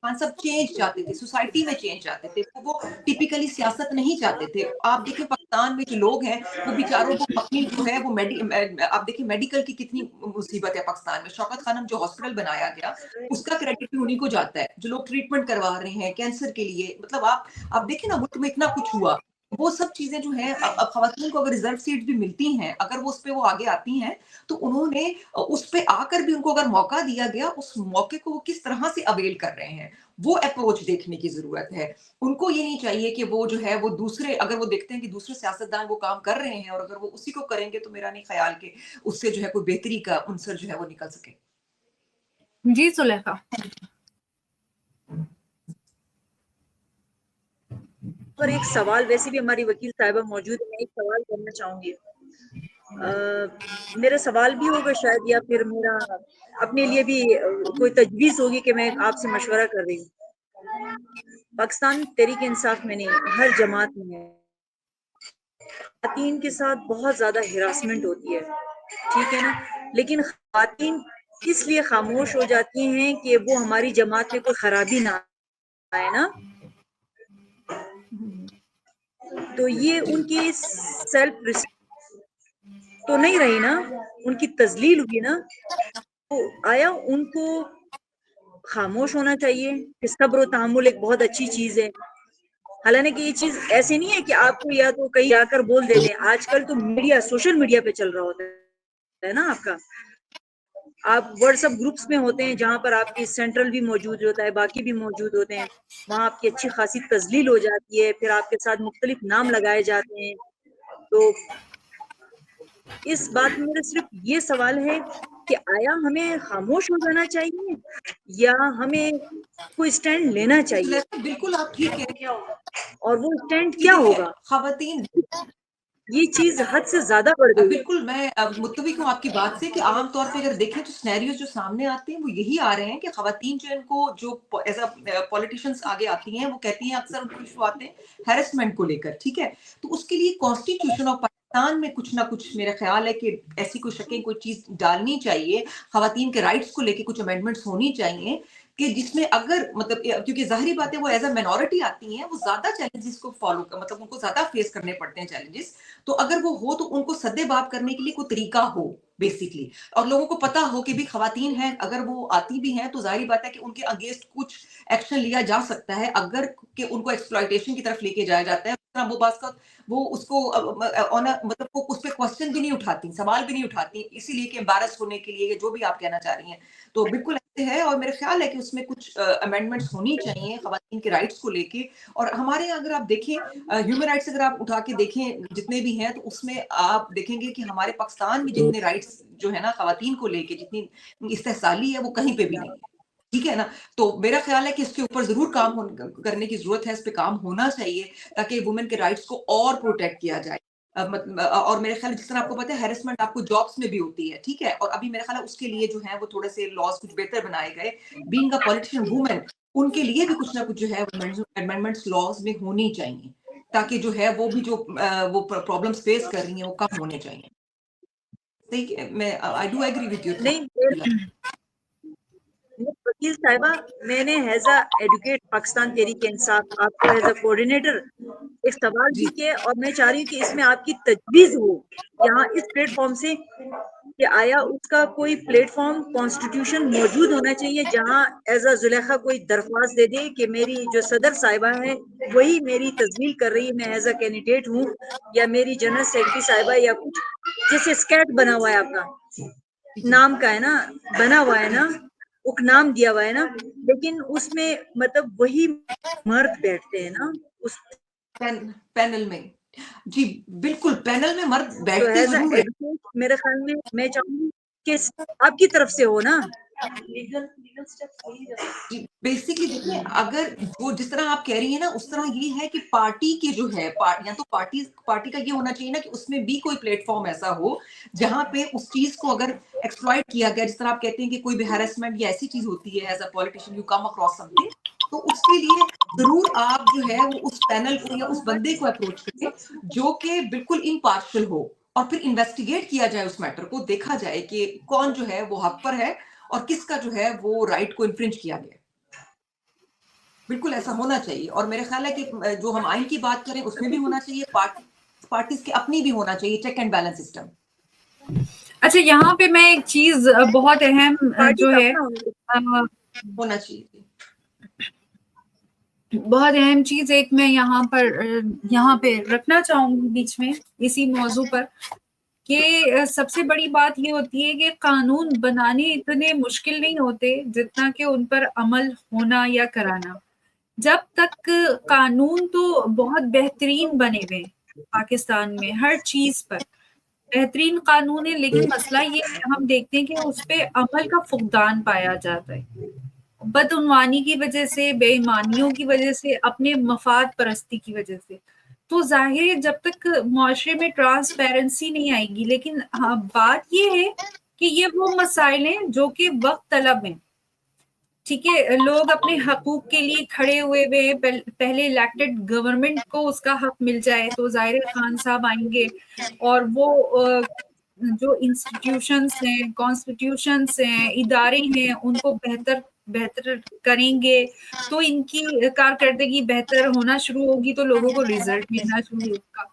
خان صاحب چینج چاہتے تھے, سوسائٹی میں چینج چاہتے تھے, وہ ٹیپیکلی سیاست نہیں چاہتے تھے. آپ دیکھیں پاکستان میں جو لوگ ہیں وہ بیچاروں کو اپنی جو ہے وہ آپ دیکھیں میڈیکل کی کتنی مصیبت ہے پاکستان میں. شوکت خانم جو ہاسپٹل بنایا گیا اس کا کریڈٹ بھی انہیں کو جاتا ہے, جو لوگ ٹریٹمنٹ کروا رہے ہیں کینسر کے لیے. مطلب آپ دیکھیں نا ملک میں اتنا کچھ ہوا, وہ سب چیزیں جو ہیں اب خواتین کو اگر ریزرو سیٹ بھی ملتی ہیں, اگر وہ اس پہ وہ آگے آتی ہیں, تو انہوں نے اس پہ آ کر بھی ان کو اگر موقع دیا گیا, اس موقع کو وہ کس طرح سے اویل کر رہے ہیں, وہ اپروچ دیکھنے کی ضرورت ہے. ان کو یہ نہیں چاہیے کہ وہ جو ہے وہ دوسرے, اگر وہ دیکھتے ہیں کہ دوسرے سیاستدان وہ کام کر رہے ہیں اور اگر وہ اسی کو کریں گے, تو میرا نہیں خیال کہ اس سے جو ہے کوئی بہتری کا عنصر جو ہے وہ نکل سکے. جی زلیخا. پر ایک سوال, ویسے بھی ہماری وکیل صاحبہ موجود ہے, میں ایک سوال کرنا چاہوں گی. میرا سوال بھی ہوگا شاید, یا پھر میرا اپنے لیے بھی کوئی تجویز ہوگی کہ میں آپ سے مشورہ کر رہی ہوں. پاکستان تحریک انصاف میں نہیں, ہر جماعت میں خواتین کے ساتھ بہت زیادہ ہراسمنٹ ہوتی ہے, ٹھیک ہے نا, لیکن خواتین اس لیے خاموش ہو جاتی ہیں کہ وہ ہماری جماعت میں کوئی خرابی نہ آئے نا. تو یہ ان کی سیلف تو نہیں رہی نا, ان کی تذلیل ہوئی نا. تو آیا ان کو خاموش ہونا چاہیے کہ صبر و تحمل ایک بہت اچھی چیز ہے. حالانکہ یہ چیز ایسی نہیں ہے کہ آپ کو یا تو کہیں جا کر بول دیتے ہیں. آج کل تو میڈیا, سوشل میڈیا پہ چل رہا ہوتا ہے نا آپ کا. آپ واٹس ایپ گروپس میں ہوتے ہیں جہاں پر آپ کی سینٹرل بھی موجود ہوتا ہے, باقی بھی موجود ہوتے ہیں. وہاں آپ کی اچھی خاصی تذلیل ہو جاتی ہے, پھر آپ کے ساتھ مختلف نام لگائے جاتے ہیں. تو اس بات میں میرا صرف یہ سوال ہے کہ آیا ہمیں خاموش ہو جانا چاہیے یا ہمیں کوئی اسٹینڈ لینا چاہیے, بالکل آپ ٹھیک ہے. اور وہ اسٹینڈ کیا ہوگا؟ خواتین, یہ چیز حد سے زیادہ بڑھ گئی. بالکل میں متفق ہوں آپ کی بات سے کہ عام طور پہ اگر دیکھیں تو سینیریوز جو سامنے آتے ہیں وہ یہی آ رہے ہیں کہ خواتین جو ان کو جو ایز اے پولیٹیشینس آگے آتی ہیں وہ کہتی ہیں اکثر ان کو ایشو آتے ہیں ہیرسمنٹ کو لے کر, ٹھیک ہے. تو اس کے لیے کانسٹیٹیوشن آف پاکستان میں کچھ نہ کچھ میرا خیال ہے کہ ایسی کوئی شکیں کوئی چیز ڈالنی چاہیے, خواتین کے رائٹس کو لے کے کچھ امینڈمنٹس ہونی چاہیے کہ جس میں اگر مطلب کیونکہ ظاہری بات ہے وہ ایز اے مائنورٹی آتی ہیں, وہ زیادہ چیلنجز کو فالو مطلب ان کو زیادہ فیس کرنے پڑتے ہیں چیلنجز. تو اگر وہ ہو تو ان کو سدے باب کرنے کے لیے کوئی طریقہ ہو بیسکلی, اور لوگوں کو پتا ہو کہ بھی خواتین ہیں اگر وہ آتی بھی ہیں تو ظاہری بات ہے کہ ان کے اگینسٹ کچھ ایکشن لیا جا سکتا ہے اگر کہ ان کو ایکسپلائٹیشن کی طرف لے کے جایا جاتا ہے. وہ بات کا وہ اس کو مطلب وہ اس پہ کوشچن بھی نہیں اٹھاتی, سوال بھی نہیں اٹھاتی, اسی لیے کہ امبیرس ہونے کے لیے جو بھی آپ کہنا چاہ رہی ہیں. تو بالکل ایسے ہے, اور میرا خیال ہے کہ اس میں کچھ امینڈمنٹس ہونی چاہیے خواتین کے رائٹس کو لے کے. اور ہمارے اگر آپ دیکھیں ہیومن رائٹس اگر آپ اٹھا کے دیکھیں جتنے بھی ہیں تو اس میں آپ دیکھیں گے کہ ہمارے پاکستان میں جتنے رائٹس جو ہے نا خواتین کو لے کے جتنی استحصالی ہے وہ کہیں پہ بھی نہیں ہے, ٹھیک ہے نا. تو میرا خیال ہے کہ اس کے اوپر ضرور کام کرنے کی ضرورت ہے, اس پہ کام ہونا چاہیے تاکہ وومن کے رائٹس کو اور پروٹیکٹ کیا جائے. اور میرے خیال جس طرح آپ کو پتا ہے ہیرسمنٹ آپ کو جابس میں بھی ہوتی ہے, ٹھیک ہے, اور ابھی میرا خیال ہے اس کے لیے جو ہے وہ تھوڑے سے لاز کچھ بہتر بنائے گئے. بینگ اے پولیٹیشین وومن ان کے لیے بھی کچھ نہ کچھ جو ہے امینڈمنٹس لاز میں ہونی چاہیے تاکہ جو ہے وہ بھی جو وہ پرابلمس فیس کر رہی ہیں وہ کم ہونے چاہیے. میں I do agree with you. نہیں وکیل صاحبہ, میں نے as a advocate Pakistan Tehreek Insaf آپ کو ایز اے کوآرڈینیٹر ایک سوال بھی کیا, اور میں چاہ رہی ہوں کہ اس میں آپ کی تجویز ہو یہاں اس پلیٹ فارم سے کہ آیا اس کا کوئی پلیٹ فارم کانسٹیٹیوشن موجود ہونا چاہیے جہاں ایز اے زلیخا کوئی درخواست دے دے کہ میری جو صدر صاحبہ ہے وہی میری تذلیل کر رہی ہے, میں ایز اے کینڈیڈیٹ ہوں, یا میری جنرل سیکرٹری صاحبہ یا کچھ جیسے اسکیٹ بنا ہوا ہے آپ کا نام کا ہے نا, بنا ہوا ہے نا, ایک نام دیا ہوا ہے نا, لیکن اس میں مطلب وہی مرد بیٹھتے ہیں نا اس پینل میں. جی بالکل پینل میں مرد تو بیٹھتے ایز اے ضرور ہیں. ایڈوکیٹ میرے خیال میں چاہوں گی کہ آپ کی طرف سے ہو نا. بیسکلی دیکھیں اگر وہ جس طرح آپ کہہ رہی ہیں نا اس طرح یہ ہے کہ پارٹی کے جو ہے یا تو پارٹی کا یہ ہونا چاہیے نا کہ اس میں بھی کوئی پلیٹ فارم ایسا ہو جہاں پہ اس چیز کو اگر ایکسپلائٹ کیا گیا, جس طرح آپ کہتے ہیں کہ کوئی بھی ہیرسمنٹ یا ایسی چیز ہوتی ہے as a politician you come across some thing, تو اس کے لیے ضرور آپ جو ہے وہ اس پینل کو یا اس بندے کو اپروچ کریں جو کہ بالکل امپارشل ہو, اور پھر انویسٹیگیٹ کیا جائے اس میٹر کو, دیکھا جائے کہ کون جو ہے وہ حق پر ہے اور کس کا جو ہے وہ رائٹ کو انفرنج کیا گیا. بالکل ایسا ہونا چاہیے, اور میرے خیال ہے کہ جو ہم آئین کی بات کریں اس میں بھی ہونا چاہیے, پارٹیز کے اپنی بھی ہونا چاہیے چیک اینڈ بیلنس سسٹم. اچھا یہاں پہ میں ایک چیز بہت اہم پارٹی جو کا ہے اپنا ہونا چاہیے, بہت اہم چیز ایک میں یہاں پہ رکھنا چاہوں گی بیچ میں اسی موضوع پر کہ سب سے بڑی بات یہ ہوتی ہے کہ قانون بنانے اتنے مشکل نہیں ہوتے جتنا کہ ان پر عمل ہونا یا کرانا. جب تک قانون تو بہت بہترین بنے ہوئے پاکستان میں ہر چیز پر بہترین قانون ہے, لیکن مسئلہ یہ ہم دیکھتے ہیں کہ اس پہ عمل کا فقدان پایا جاتا ہے بدعنوانی کی وجہ سے, بے ایمانیوں کی وجہ سے, اپنے مفاد پرستی کی وجہ سے. تو ظاہر ہے جب تک معاشرے میں ٹرانسپیرنسی نہیں آئے گی, لیکن بات یہ ہے کہ یہ وہ مسائل ہیں جو کہ وقت طلب ہیں, ٹھیک ہے. لوگ اپنے حقوق کے لیے کھڑے ہوئے پہلے الیکٹڈ گورنمنٹ کو اس کا حق مل جائے تو ظاہر خان صاحب آئیں گے اور وہ جو انسٹیٹیوشنس ہیں, کانسٹیٹیوشنس ہیں, ادارے ہیں, ان کو بہتر بہتر کریں گے تو ان کی کارکردگی بہتر ہونا شروع ہوگی, تو لوگوں کو رزلٹ ملنا شروع ہوگا.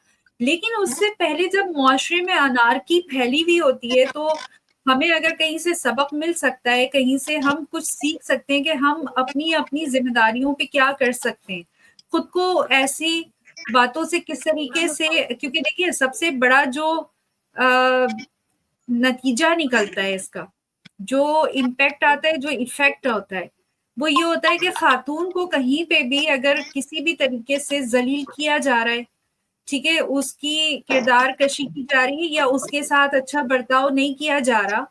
لیکن اس سے پہلے جب معاشرے میں انارکی پھیلی ہوئی ہوتی ہے تو ہمیں اگر کہیں سے سبق مل سکتا ہے, کہیں سے ہم کچھ سیکھ سکتے ہیں کہ ہم اپنی اپنی ذمہ داریوں پہ کیا کر سکتے ہیں, خود کو ایسی باتوں سے کس طریقے سے, کیونکہ دیکھیے سب سے بڑا جو نتیجہ نکلتا ہے اس کا, جو امپیکٹ آتا ہے, جو ایفیکٹ ہوتا ہے, وہ یہ ہوتا ہے کہ خاتون کو کہیں پہ بھی اگر کسی بھی طریقے سے ذلیل کیا جا رہا ہے, ٹھیک ہے, اس کی کردار کشی کی جا رہی ہے یا اس کے ساتھ اچھا برتاؤ نہیں کیا جا رہا,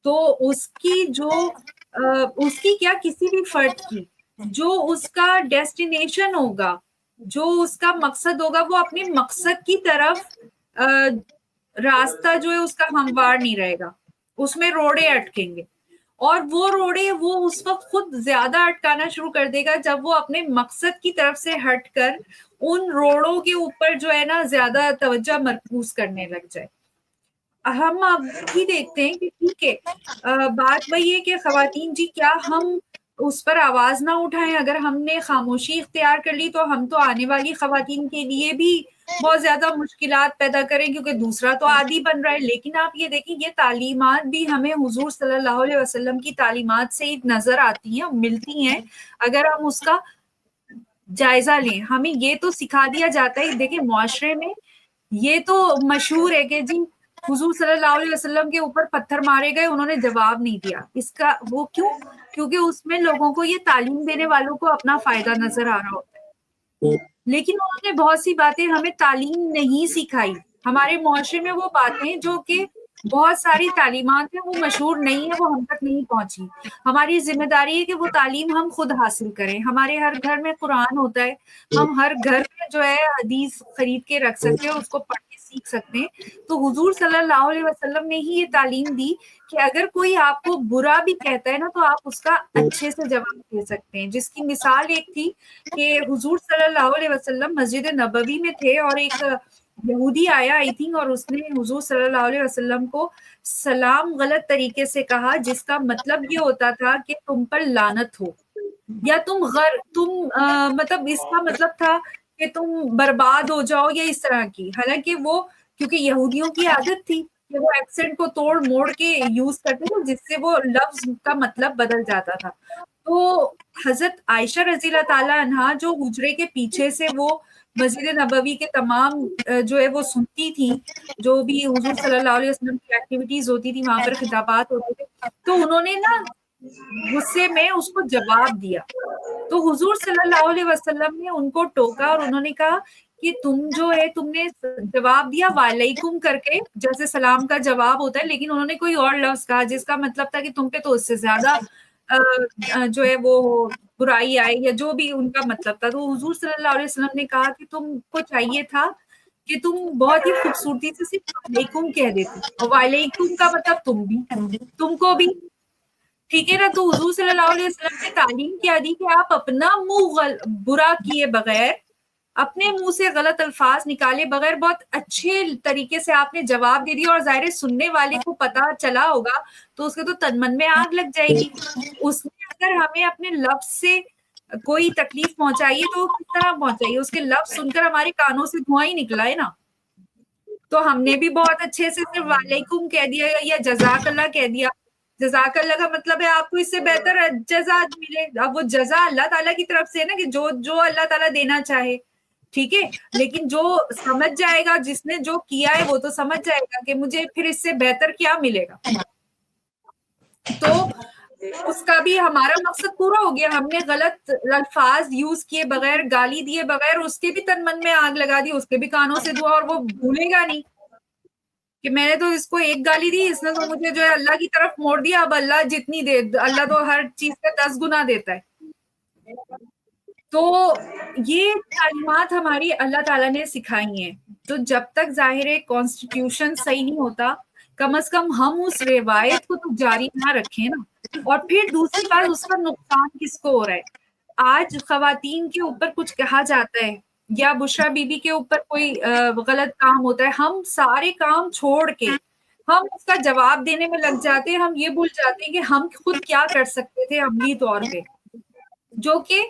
تو اس کی جو اس کی کیا کسی بھی فرد کی جو اس کا ڈیسٹینیشن ہوگا, جو اس کا مقصد ہوگا, وہ اپنے مقصد کی طرف راستہ جو ہے اس کا ہموار نہیں رہے گا, اس میں روڑے اٹکیں گے, اور وہ روڑے وہ اس وقت خود زیادہ اٹکانا شروع کر دے گا جب وہ اپنے مقصد کی طرف سے ہٹ کر ان روڑوں کے اوپر جو ہے نا زیادہ توجہ مرکوز کرنے لگ جائے. ہم اب بھی دیکھتے ہیں کہ ٹھیک ہے, بات وہی ہے کہ خواتین جی کیا ہم اس پر آواز نہ اٹھائیں, اگر ہم نے خاموشی اختیار کر لی تو ہم تو آنے والی خواتین کے لیے بھی بہت زیادہ مشکلات پیدا کریں, کیونکہ دوسرا تو عادی بن رہا ہے. لیکن آپ یہ دیکھیں یہ تعلیمات بھی ہمیں حضور صلی اللہ علیہ وسلم کی تعلیمات سے نظر آتی ہیں, ملتی ہیں, اگر ہم اس کا جائزہ لیں. ہمیں یہ تو سکھا دیا جاتا ہے, دیکھیں معاشرے میں یہ تو مشہور ہے کہ جی حضور صلی اللہ علیہ وسلم کے اوپر پتھر مارے گئے, انہوں نے جواب نہیں دیا. اس کا وہ کیوں؟ کیونکہ اس میں لوگوں کو یہ تعلیم دینے والوں کو اپنا فائدہ نظر آ رہا ہوتا ہے. لیکن انہوں نے بہت سی باتیں ہمیں تعلیم نہیں سکھائی. ہمارے معاشرے میں وہ باتیں جو کہ بہت ساری تعلیمات ہیں وہ مشہور نہیں ہے, وہ ہم تک نہیں پہنچی. ہماری ذمہ داری ہے کہ وہ تعلیم ہم خود حاصل کریں. ہمارے ہر گھر میں قرآن ہوتا ہے, ہم ہر گھر میں جو ہے حدیث خرید کے رکھ سکتے ہیں, اس کو پڑھ کے سیکھ سکتے ہیں. تو حضور صلی اللہ علیہ وسلم نے ہی یہ تعلیم دی کہ اگر کوئی آپ کو برا بھی کہتا ہے نا تو آپ اس کا اچھے سے جواب دے سکتے ہیں. جس کی مثال ایک تھی کہ حضور صلی اللہ علیہ وسلم مسجد نبوی میں تھے اور ایک یہودی آیا آئی تھنک, اور اس نے حضور صلی اللہ علیہ وسلم کو سلام غلط طریقے سے کہا, جس کا مطلب یہ ہوتا تھا کہ تم پر لعنت ہو, یا مطلب اس کا مطلب تھا کہ تم برباد ہو جاؤ یا اس طرح کی. حالانکہ وہ کیونکہ یہودیوں کی عادت تھی کہ وہ ایکسنٹ کو توڑ موڑ کے یوز کرتے تھے, جس سے وہ لفظ کا مطلب بدل جاتا تھا. تو حضرت عائشہ رضی اللہ تعالیٰ عنہا جو حجرے کے پیچھے سے وہ مسجد نبوی کے تمام جو ہے وہ سنتی تھی, جو بھی حضور صلی اللہ علیہ وسلم کی ایکٹیویٹیز ہوتی تھی, وہاں پر خطابات ہوتے تھے, تو انہوں نے نا غصے میں اس کو جواب دیا. تو حضور صلی اللہ علیہ وسلم نے ان کو ٹوکا اور انہوں نے کہا کہ تم نے جواب دیا وعلیکم کر کے, جیسے سلام کا جواب ہوتا ہے, لیکن انہوں نے کوئی اور لفظ کہا جس کا مطلب تھا کہ تم پہ تو اس سے زیادہ جو ہے وہ برائی آئے, یا جو بھی ان کا مطلب تھا. تو حضور صلی اللہ علیہ وسلم نے کہا کہ تم کو چاہیے تھا کہ تم بہت ہی خوبصورتی سے صرف وعلیکم کہہ دیتے, اور وعلیکم کا مطلب تم کو بھی, ٹھیک ہے نا. تو حضور صلی اللہ علیہ وسلم نے تعلیم کیا دی کہ آپ اپنا منہ برا کیے بغیر, اپنے منہ سے غلط الفاظ نکالے بغیر بہت اچھے طریقے سے آپ نے جواب دے دیا, اور ظاہر سننے والے کو پتا چلا ہوگا تو اس کے تو تن من میں آگ لگ جائے گی. اس نے اگر ہمیں اپنے لفظ سے کوئی تکلیف پہنچائی ہے تو کس طرح پہنچائی ہے, اس کے لفظ سن کر ہمارے کانوں سے دھواں ہی نکلا ہے نا. تو ہم نے بھی بہت اچھے سے صرف وعلیکم کہہ دیا یا جزاک اللہ کہہ دیا. جزاک اللہ کا مطلب ہے آپ کو اس سے بہتر جزا ملے. اب وہ جزا اللہ تعالیٰ کی طرف سے نا, کہ جو اللہ تعالیٰ دینا چاہے, ٹھیک ہے. لیکن جو سمجھ جائے گا, جس نے جو کیا ہے وہ تو سمجھ جائے گا کہ مجھے پھر اس سے بہتر کیا ملے گا. تو اس کا بھی ہمارا مقصد پورا ہو گیا. ہم نے غلط الفاظ یوز کیے بغیر, گالی دیے بغیر, اس کے بھی تن من میں آگ لگا دی, اس کے بھی کانوں سے دھوا, اور وہ بھولے گا نہیں کہ میں نے تو اس کو ایک گالی دی, اس نے تو مجھے جو ہے اللہ کی طرف موڑ دیا. اب اللہ جتنی دے, اللہ تو ہر چیز کا 10 گنا دیتا ہے. تو یہ تعلیمات ہماری اللہ تعالیٰ نے سکھائی ہیں. تو جب تک ظاہر کانسٹیٹیوشن صحیح نہیں ہوتا, کم از کم ہم اس روایت کو تو جاری نہ رکھیں نا. اور پھر دوسری بات, اس کا نقصان کس کو ہو رہا ہے. آج خواتین کے اوپر کچھ کہا جاتا ہے یا بشرا بی بی کے اوپر کوئی غلط کام ہوتا ہے, ہم سارے کام چھوڑ کے ہم اس کا جواب دینے میں لگ جاتے ہیں, ہم یہ بھول جاتے ہیں کہ ہم خود کیا کر سکتے تھے عملی طور پہ, جو کہ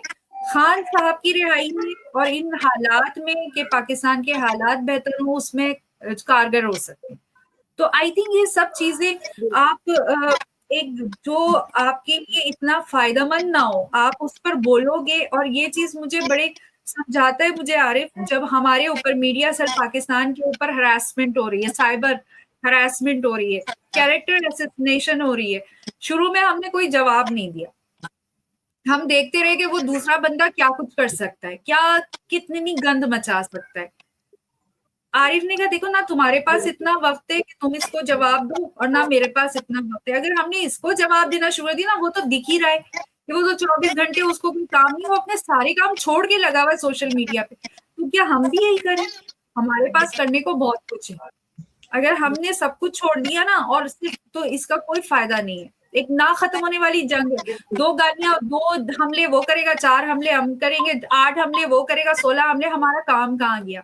خان صاحب کی رہائی میں اور ان حالات میں کہ پاکستان کے حالات بہتر ہوں اس میں کارگر ہو سکتے ہیں. تو آئی تھنک یہ سب چیزیں آپ ایک جو آپ کے لیے اتنا فائدہ مند نہ ہو آپ اس پر بولو گے. اور یہ چیز مجھے بڑے سمجھاتا ہے مجھے عارف, جب ہمارے اوپر میڈیا سر پاکستان کے اوپر ہراسمنٹ ہو رہی ہے, سائبر ہراسمنٹ ہو رہی ہے, کیریکٹر اسیسینیشن ہو رہی ہے, شروع میں ہم نے کوئی جواب نہیں دیا, ہم دیکھتے رہے کہ وہ دوسرا بندہ کیا کچھ کر سکتا ہے, کیا کتنی گند مچا سکتا ہے. عارف نے کہا دیکھو نہ تمہارے پاس اتنا وقت ہے کہ تم اس کو جواب دو اور نہ میرے پاس اتنا وقت ہے. اگر ہم نے اس کو جواب دینا شروع کر دیا نا, وہ تو دکھ ہی رہا ہے کہ وہ تو 24 گھنٹے اس کو کوئی کام نہیں, وہ اپنے سارے کام چھوڑ کے لگا ہوا ہے سوشل میڈیا پہ. تو کیا ہم بھی یہی کریں؟ ہمارے پاس کرنے کو بہت کچھ ہے. اگر ہم نے سب کچھ چھوڑ دیا نا اور صرف, تو اس کا کوئی فائدہ نہیں ہے. ایک نہ ختم ہونے والی جنگ ہے, 2 گالیاں 2 حملے وہ کرے گا, 4 حملے ہم کریں گے, 8 حملے وہ کرے گا, 16 حملے, ہمارا کام کہاں گیا؟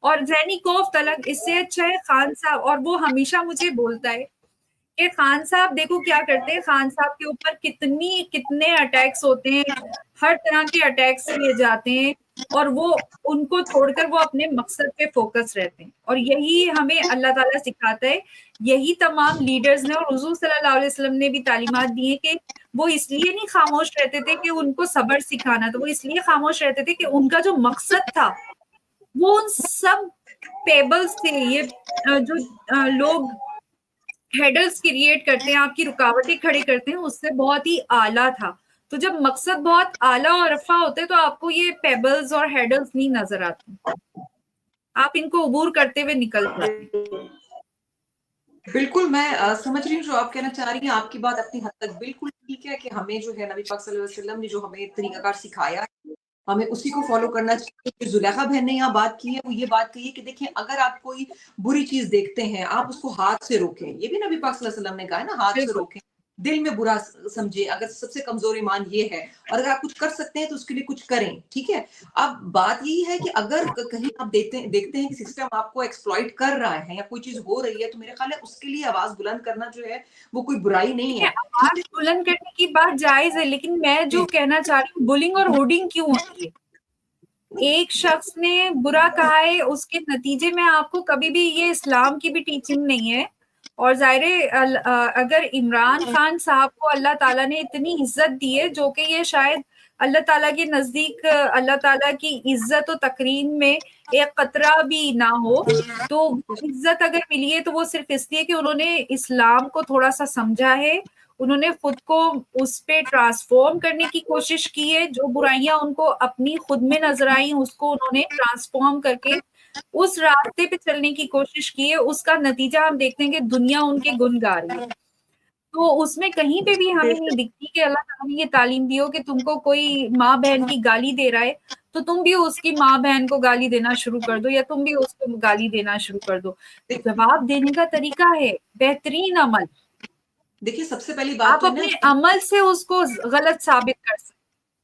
اور ذہنی کوفت الگ, اس سے اچھا ہے خان صاحب, اور وہ ہمیشہ مجھے بولتا ہے کہ خان صاحب دیکھو کیا کرتے ہیں, خان صاحب کے اوپر کتنے اٹیکس ہوتے ہیں, ہر طرح کے اٹیکس کیے جاتے ہیں, اور وہ ان کو چھوڑ کر وہ اپنے مقصد پہ فوکس رہتے ہیں. اور یہی ہمیں اللہ تعالیٰ سکھاتا ہے, یہی تمام لیڈرز نے اور حضور صلی اللہ علیہ وسلم نے بھی تعلیمات دی ہیں کہ وہ اس لیے نہیں خاموش رہتے تھے کہ ان کو صبر سکھانا, تو وہ اس لیے خاموش رہتے تھے کہ ان کا جو مقصد تھا وہ ان سب پیبلز تھے, یہ جو لوگ ہیڈلز کریٹ کرتے ہیں, آپ کی رکاوٹیں کھڑے کرتے ہیں, اس سے بہت ہی اعلیٰ تھا. تو جب مقصد بہت اعلیٰ اور رفع ہوتے تو آپ کو یہ پیبلز اور ہیڈلز نہیں نظر آتے, آپ ان کو عبور کرتے ہوئے نکل جاتے ہیں. بالکل میں سمجھ رہی ہوں جو آپ کہنا چاہ رہی ہیں, آپ کی بات اپنی حد تک بالکل ٹھیک ہے کہ ہمیں جو ہے نبی پاک صلی اللہ علیہ وسلم نے جو ہمیں طریقہ کار سکھایا ہے ہمیں اسی کو فالو کرنا چاہیے. زلیخا بہن نے یہاں بات کی ہے, وہ یہ بات کہی ہے کہ دیکھیں اگر آپ کوئی بری چیز دیکھتے ہیں آپ اس کو ہاتھ سے روکیں, یہ بھی نبی پاک صلی اللہ علیہ وسلم نے کہا ہے نا, ہاتھ سے روکیں, دل میں برا سمجھے, اگر سب سے کمزور ایمان یہ ہے, اور اگر آپ کچھ کر سکتے ہیں تو اس کے لیے کچھ کریں. ٹھیک ہے, اب بات یہی ہے کہ اگر کہیں آپ دیکھتے ہیں کہ سسٹم آپ کو ایکسپلائٹ کر رہا ہے یا کوئی چیز ہو رہی ہے, تو میرے خیال ہے اس کے لیے آواز بلند کرنا جو ہے وہ کوئی برائی نہیں ہے. آواز بلند کرنے کی بات جائز ہے, لیکن میں جو کہنا چاہ رہی ہوں, بلنگ اور ہوڈنگ کیوں ہوتی ہے؟ ایک شخص نے برا کہا ہے, اس کے نتیجے میں آپ کو کبھی بھی, یہ اسلام کی بھی ٹیچنگ نہیں ہے. اور ظاہر اگر عمران خان صاحب کو اللہ تعالیٰ نے اتنی عزت دی ہے, جو کہ یہ شاید اللہ تعالیٰ کے نزدیک اللہ تعالیٰ کی عزت و تکریم میں ایک قطرہ بھی نہ ہو, تو عزت اگر ملی ہے تو وہ صرف اس لیے کہ انہوں نے اسلام کو تھوڑا سا سمجھا ہے, انہوں نے خود کو اس پہ ٹرانسفارم کرنے کی کوشش کی ہے, جو برائیاں ان کو اپنی خود میں نظر آئیں اس کو انہوں نے ٹرانسفارم کر کے اس راستے پہ چلنے کی کوشش کی ہے. اس کا نتیجہ ہم دیکھتے ہیں کہ دنیا ان کے گن گا رہی ہے. تو اس میں کہیں پہ بھی ہمیں نہیں دکھتی کہ اللہ تعالیٰ نے یہ تعلیم دی ہو کہ تم کو کوئی ماں بہن کی گالی دے رہا ہے تو تم بھی اس کی ماں بہن کو گالی دینا شروع کر دو, یا تم بھی اس کو گالی دینا شروع کر دو. جواب دینے کا طریقہ ہے بہترین عمل. دیکھیے سب سے پہلی بات آپ اپنے عمل سے اس کو غلط ثابت کر سکتے.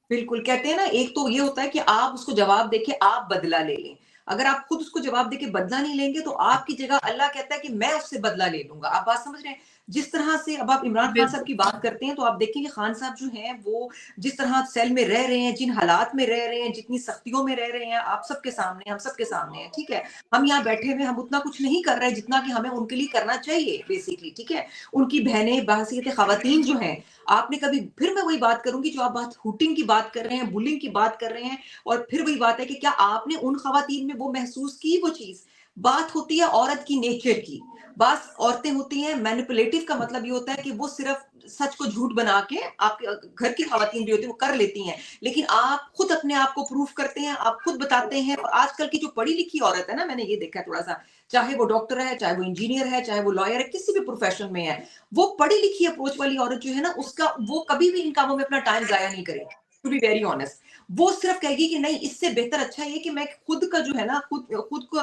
بالکل, کہتے ہیں نا, ایک تو یہ ہوتا ہے کہ آپ اس کو جواب دے کے آپ بدلہ لے لیں. اگر آپ خود اس کو جواب دے کے بدلہ نہیں لیں گے تو آپ کی جگہ اللہ کہتا ہے کہ میں اس سے بدلہ لے لوں گا. آپ بات سمجھ رہے ہیں؟ جس طرح سے اب آپ عمران خان صاحب کی بات کرتے ہیں تو آپ دیکھیں کہ خان صاحب جو ہیں وہ جس طرح سیل میں رہ رہے ہیں, جن حالات میں رہ رہے ہیں, جتنی سختیوں میں رہ رہے ہیں, آپ سب کے سامنے, ہم سب کے سامنے ہیں. ٹھیک ہے, ہم یہاں بیٹھے ہوئے ہم اتنا کچھ نہیں کر رہے جتنا کہ ہمیں ان کے لیے کرنا چاہیے بیسیکلی. ٹھیک ہے, ان کی بہنیں بحیثیت خواتین جو ہیں, آپ نے کبھی, پھر میں وہی بات کروں گی جو آپ بات ہوٹنگ کی بات کر رہے ہیں, بلنگ کی بات کر رہے ہیں, اور پھر وہی بات ہے کہ کیا آپ نے ان خواتین میں وہ محسوس کی وہ چیز؟ بات ہوتی ہے عورت کی نیچر کی. بعض عورتیں ہوتی ہیں مینیپولیٹو, کا مطلب یہ ہوتا ہے کہ وہ صرف سچ کو جھوٹ بنا کے, آپ کے گھر کی خواتین بھی ہوتی ہیں وہ کر لیتی ہیں, لیکن آپ خود اپنے آپ کو پروف کرتے ہیں, آپ خود بتاتے ہیں. اور آج کل کی جو پڑھی لکھی عورت ہے نا, میں نے یہ دیکھا تھوڑا سا, چاہے وہ ڈاکٹر ہے, چاہے وہ انجینئر ہے, چاہے وہ لائر ہے, کسی بھی پروفیشن میں ہے, وہ پڑھی لکھی اپروچ والی عورت جو ہے نا, اس کا وہ کبھی بھی ان کاموں میں اپنا ٹائم ضائع نہیں کرے. ٹو بی ویری آنیسٹ, وہ صرف کہے گی کہ نہیں, اس سے بہتر اچھا یہ کہ میں خود کا جو ہے نا, خود کو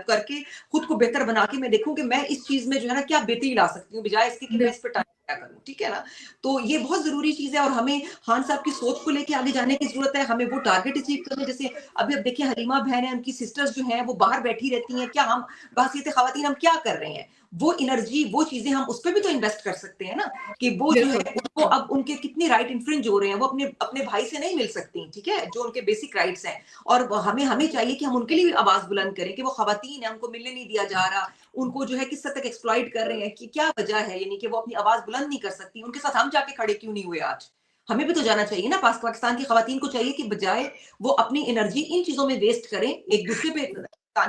کر کے خود کو بہتر بنا کے میں دیکھوں کہ میں اس چیز میں جو ہے نا کیا بہتری لا سکتی ہوں, بجائے اس کے کہ میں اس پہ ٹائم کیا کروں, ٹھیک ہے نا. تو یہ بہت ضروری چیز ہے, اور ہمیں خان صاحب کی سوچ کو لے کے آگے جانے کی ضرورت ہے. ہمیں وہ ٹارگیٹ اچیو کرنے, جیسے ابھی اب دیکھیں حلیمہ بہن ہے, ان کی سسٹرز جو ہیں وہ باہر بیٹھی رہتی ہیں, کیا ہم بحیثیت خواتین ہم کیا کر رہے ہیں, وہ انرجی وہ چیزیں ہم اس پہ بھی تو انویسٹ کر سکتے ہیں نا, کہ وہ جو ہے ان کو اب ان کے کتنے رائٹ انفرنج ہو رہے ہیں, وہ اپنے بھائی سے نہیں مل سکتی, ٹھیک ہے, جو ان کے بیسک رائٹس ہیں. اور ہمیں چاہیے کہ ہم ان کے لیے آواز بلند کریں کہ وہ خواتین ہیں, ان کو ملنے نہیں دیا جا رہا, ان کو جو ہے کس حد تک ایکسپلائٹ کر رہے ہیں, کہ کیا وجہ ہے, یعنی کہ وہ اپنی آواز بلند نہیں کر سکتی. ان کے ساتھ ہم جا کے کھڑے کیوں نہیں ہوئے آج؟ ہمیں بھی تو جانا چاہیے نا. پاکستان کی خواتین کو چاہیے کہ بجائے وہ اپنی انرجی ان چیزوں میں ویسٹ کریں, ایک دوسرے پہ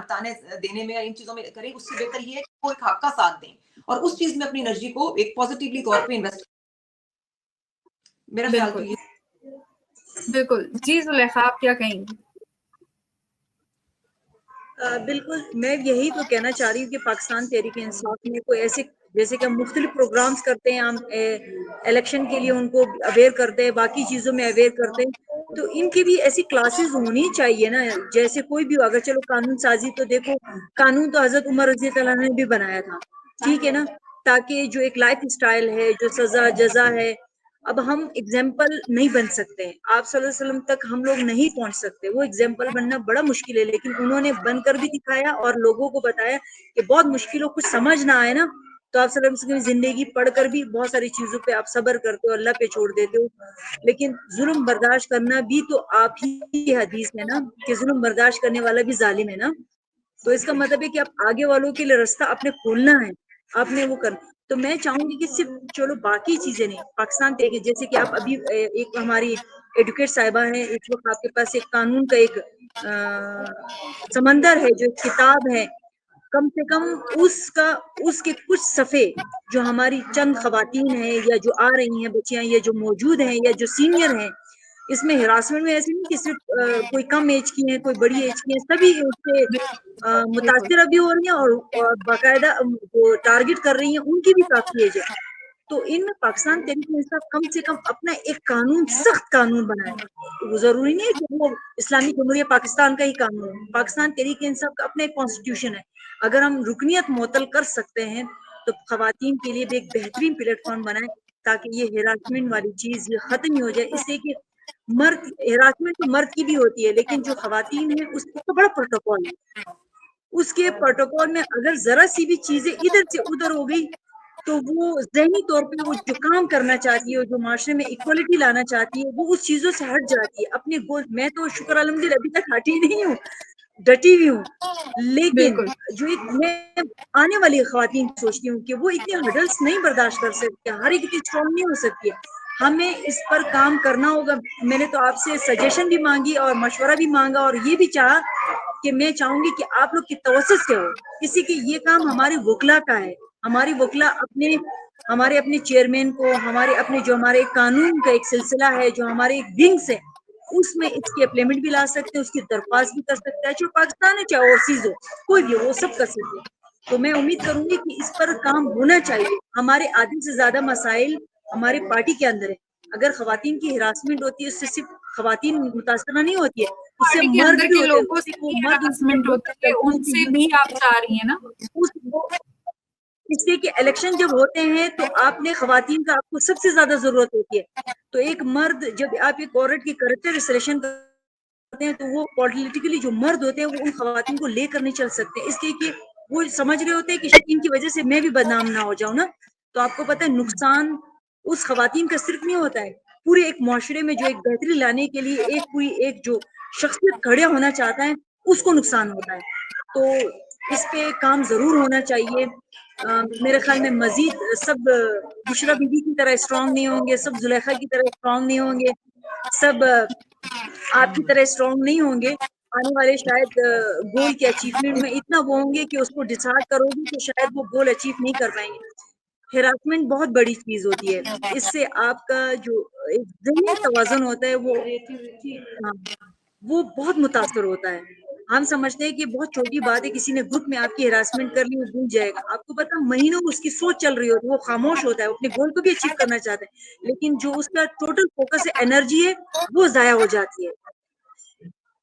تانے دینے میں, ان چیزوں میں کریں, اس سے بہتر یہ ہے کہ وہ ایک حق کا ساتھ دیں اور اس چیز میں اپنی انرجی کو ایک پازیٹیولی طور پہ انویسٹ کریں. میرا خیال تو یہ. بالکل. جی زلیخا, آپ کیا کہیں گی؟ بالکل, میں یہی تو کہنا چاہ رہی ہوں کہ پاکستان تحریک انصاف میں کوئی ایسے, جیسے کہ ہم مختلف پروگرامز کرتے ہیں, ہم الیکشن کے لیے ان کو اویئر کرتے ہیں, باقی چیزوں میں اویئر کرتے ہیں, تو ان کی بھی ایسی کلاسز ہونی چاہیے نا. جیسے کوئی بھی اگر چلو قانون سازی, تو دیکھو قانون تو حضرت عمر رضی اللہ عنہ نے بھی بنایا تھا, ٹھیک ہے نا, تاکہ جو ایک لائف اسٹائل ہے, جو سزا جزا ہے, اب ہم اگزامپل نہیں بن سکتے, آپ صلی اللہ علیہ وسلم تک ہم لوگ نہیں پہنچ سکتے, وہ اگزامپل بننا بڑا مشکل ہے, لیکن انہوں نے بن کر بھی دکھایا اور لوگوں کو بتایا کہ بہت مشکل ہو, کچھ سمجھ نہ آئے نا, تو آپ صلی اللہ علیہ وسلم کی زندگی پڑھ کر بھی بہت ساری چیزوں پہ آپ صبر کرتے ہو, اللہ پہ چھوڑ دیتے ہو. لیکن ظلم برداشت کرنا بھی تو آپ ہی حدیث ہے نا, کہ ظلم برداشت کرنے والا بھی ظالم ہے نا. تو اس کا مطلب ہے کہ آپ آگے والوں کے لیے راستہ آپ نے کھولنا ہے, آپ نے وہ کرنا. تو میں چاہوں گی کہ صرف چلو باقی چیزیں نہیں, پاکستان کے جیسے کہ آپ ابھی ایک ہماری ایڈوکیٹ صاحبہ ہیں, اس وقت آپ کے پاس ایک قانون کا ایک سمندر ہے, جو ایک کتاب ہے, کم سے کم اس کے کچھ صفحے جو ہماری چند خواتین ہیں یا جو آ رہی ہیں بچیاں, یا جو موجود ہیں یا جو سینئر ہیں, اس میں ہراسمنٹ میں ایسے نہیں کہ صرف کوئی کم ایج کی ہیں, کوئی بڑی ایج کی ہیں, سبھی اس سے متاثرہ بھی ہو رہی ہیں اور باقاعدہ جو ٹارگٹ کر رہی ہیں ان کی بھی کافی ایج ہے. تو ان پاکستان تحریک انصاف کم سے کم اپنا ایک قانون, سخت قانون بنائے. وہ ضروری نہیں ہے کہ وہ اسلامی جمہوریہ پاکستان کا ہی قانون ہے, پاکستان تحریک انصاف کا اپنا ایک کانسٹیٹیوشن ہے. اگر ہم رکنیت معطل کر سکتے ہیں تو خواتین کے لیے بھی ایک بہترین پلیٹ فارم بنائیں, تاکہ یہ ہراسمنٹ والی چیز یہ ختم ہی ہو جائے. اس سے کہ مرد, ہراسمنٹ تو مرد کی بھی ہوتی ہے, لیکن جو خواتین ہیں اس کا بڑا پروٹوکول ہے. اس کے پروٹوکول میں اگر ذرا سی بھی چیزیں ادھر سے ادھر ہو گئی تو وہ ذہنی طور پہ وہ جو کام کرنا چاہتی ہے, جو معاشرے میں ایکوالٹی لانا چاہتی ہے, وہ اس چیزوں سے ہٹ جاتی ہے اپنے گول. میں تو شکر الحمدللہ ابھی تک ہٹی نہیں ہوں, ڈٹی ہوئی ہوں, لیکن جو میں آنے والی خواتین سوچتی ہوں کہ وہ اتنے ہرڈلس نہیں برداشت کر سکتے, ہر ایک اتنی اسٹرانگ نہیں ہو سکتی ہے. ہمیں اس پر کام کرنا ہوگا. میں نے تو آپ سے سجیشن بھی مانگی اور مشورہ بھی مانگا, اور یہ بھی چاہا کہ میں چاہوں گی کہ آپ لوگ کی توسط سے ہو, کسی کی یہ کام ہمارے وکلا کا ہے. ہماری وکلا ہمارے اپنے چیئرمین کو, ہمارے قانون کا ایک سلسلہ ہے, جو ہمارے ایک ونگس ہے, اس میں اس کی اپلیمنٹ بھی لا سکتے ہیں, اس کی درخواست بھی کر سکتا ہے, چاہے پاکستان ہے چاہے اوورسیز ہو, کوئی بھی ہو, وہ سب کر سکتے ہیں. تو میں امید کروں گی کہ اس پر کام ہونا چاہیے. ہمارے آدھی سے زیادہ مسائل ہماری پارٹی کے اندر ہے. اگر خواتین کی ہراسمنٹ ہوتی ہے, اس سے صرف خواتین متاثرہ نہیں ہوتی ہے, اس سے پارٹی کے مرد اندر بھی کے ہوتے لوگوں سے ہیں, وہ بھی مرد ہراسمنٹ ہوتی ہے, ان سے بھی آپ چاہ رہی ہیں نا. اس لیے کہ الیکشن جب ہوتے ہیں تو آپ نے خواتین کا آپ کو سب سے زیادہ ضرورت ہوتی ہے. تو ایک مرد, جب آپ ایک عورت کی کریکٹر سلیکشن کرتے ہیں, تو وہ پولیٹیکلی جو مرد ہوتے ہیں وہ ان خواتین کو لے کر نہیں چل سکتے, اس لیے کہ وہ سمجھ رہے ہوتے ہیں کہ ان کی وجہ سے میں بھی بدنام نہ ہو جاؤں نا. تو آپ کو پتہ ہے نقصان اس خواتین کا صرف نہیں ہوتا ہے, پورے ایک معاشرے میں جو ایک بہتری لانے کے لیے ایک جو شخصیت کھڑے ہونا چاہتا ہے اس کو نقصان ہوتا ہے. تو اس پہ کام ضرور ہونا چاہیے. میرے خیال میں مزید سب بشرا بی بی کی طرح اسٹرانگ نہیں ہوں گے, سب زلیخا کی طرح اسٹرانگ نہیں ہوں گے, سب آپ کی طرح اسٹرانگ نہیں ہوں گے. آنے والے شاید گول کے اچیومنٹ میں اتنا وہ ہوں گے کہ اس کو ڈسارڈ کرو گے تو شاید وہ گول اچیو نہیں کر پائیں گے. ہراسمنٹ بہت بڑی چیز ہوتی ہے, اس سے آپ کا جو ایک ذہنی توازن ہوتا ہے وہ بہت متاثر ہوتا ہے. ہم سمجھتے ہیں کہ بہت چھوٹی بات ہے, کسی نے گروپ میں آپ کی ہراسمنٹ کر لی, وہ بھول جائے گا. آپ کو پتا مہینوں اس کی سوچ چل رہی ہوتی ہے, وہ خاموش ہوتا ہے, اپنے گول کو بھی اچیو کرنا چاہتا ہے, لیکن جو اس کا ٹوٹل فوکس ہے, انرجی ہے, وہ ضائع ہو جاتی ہے.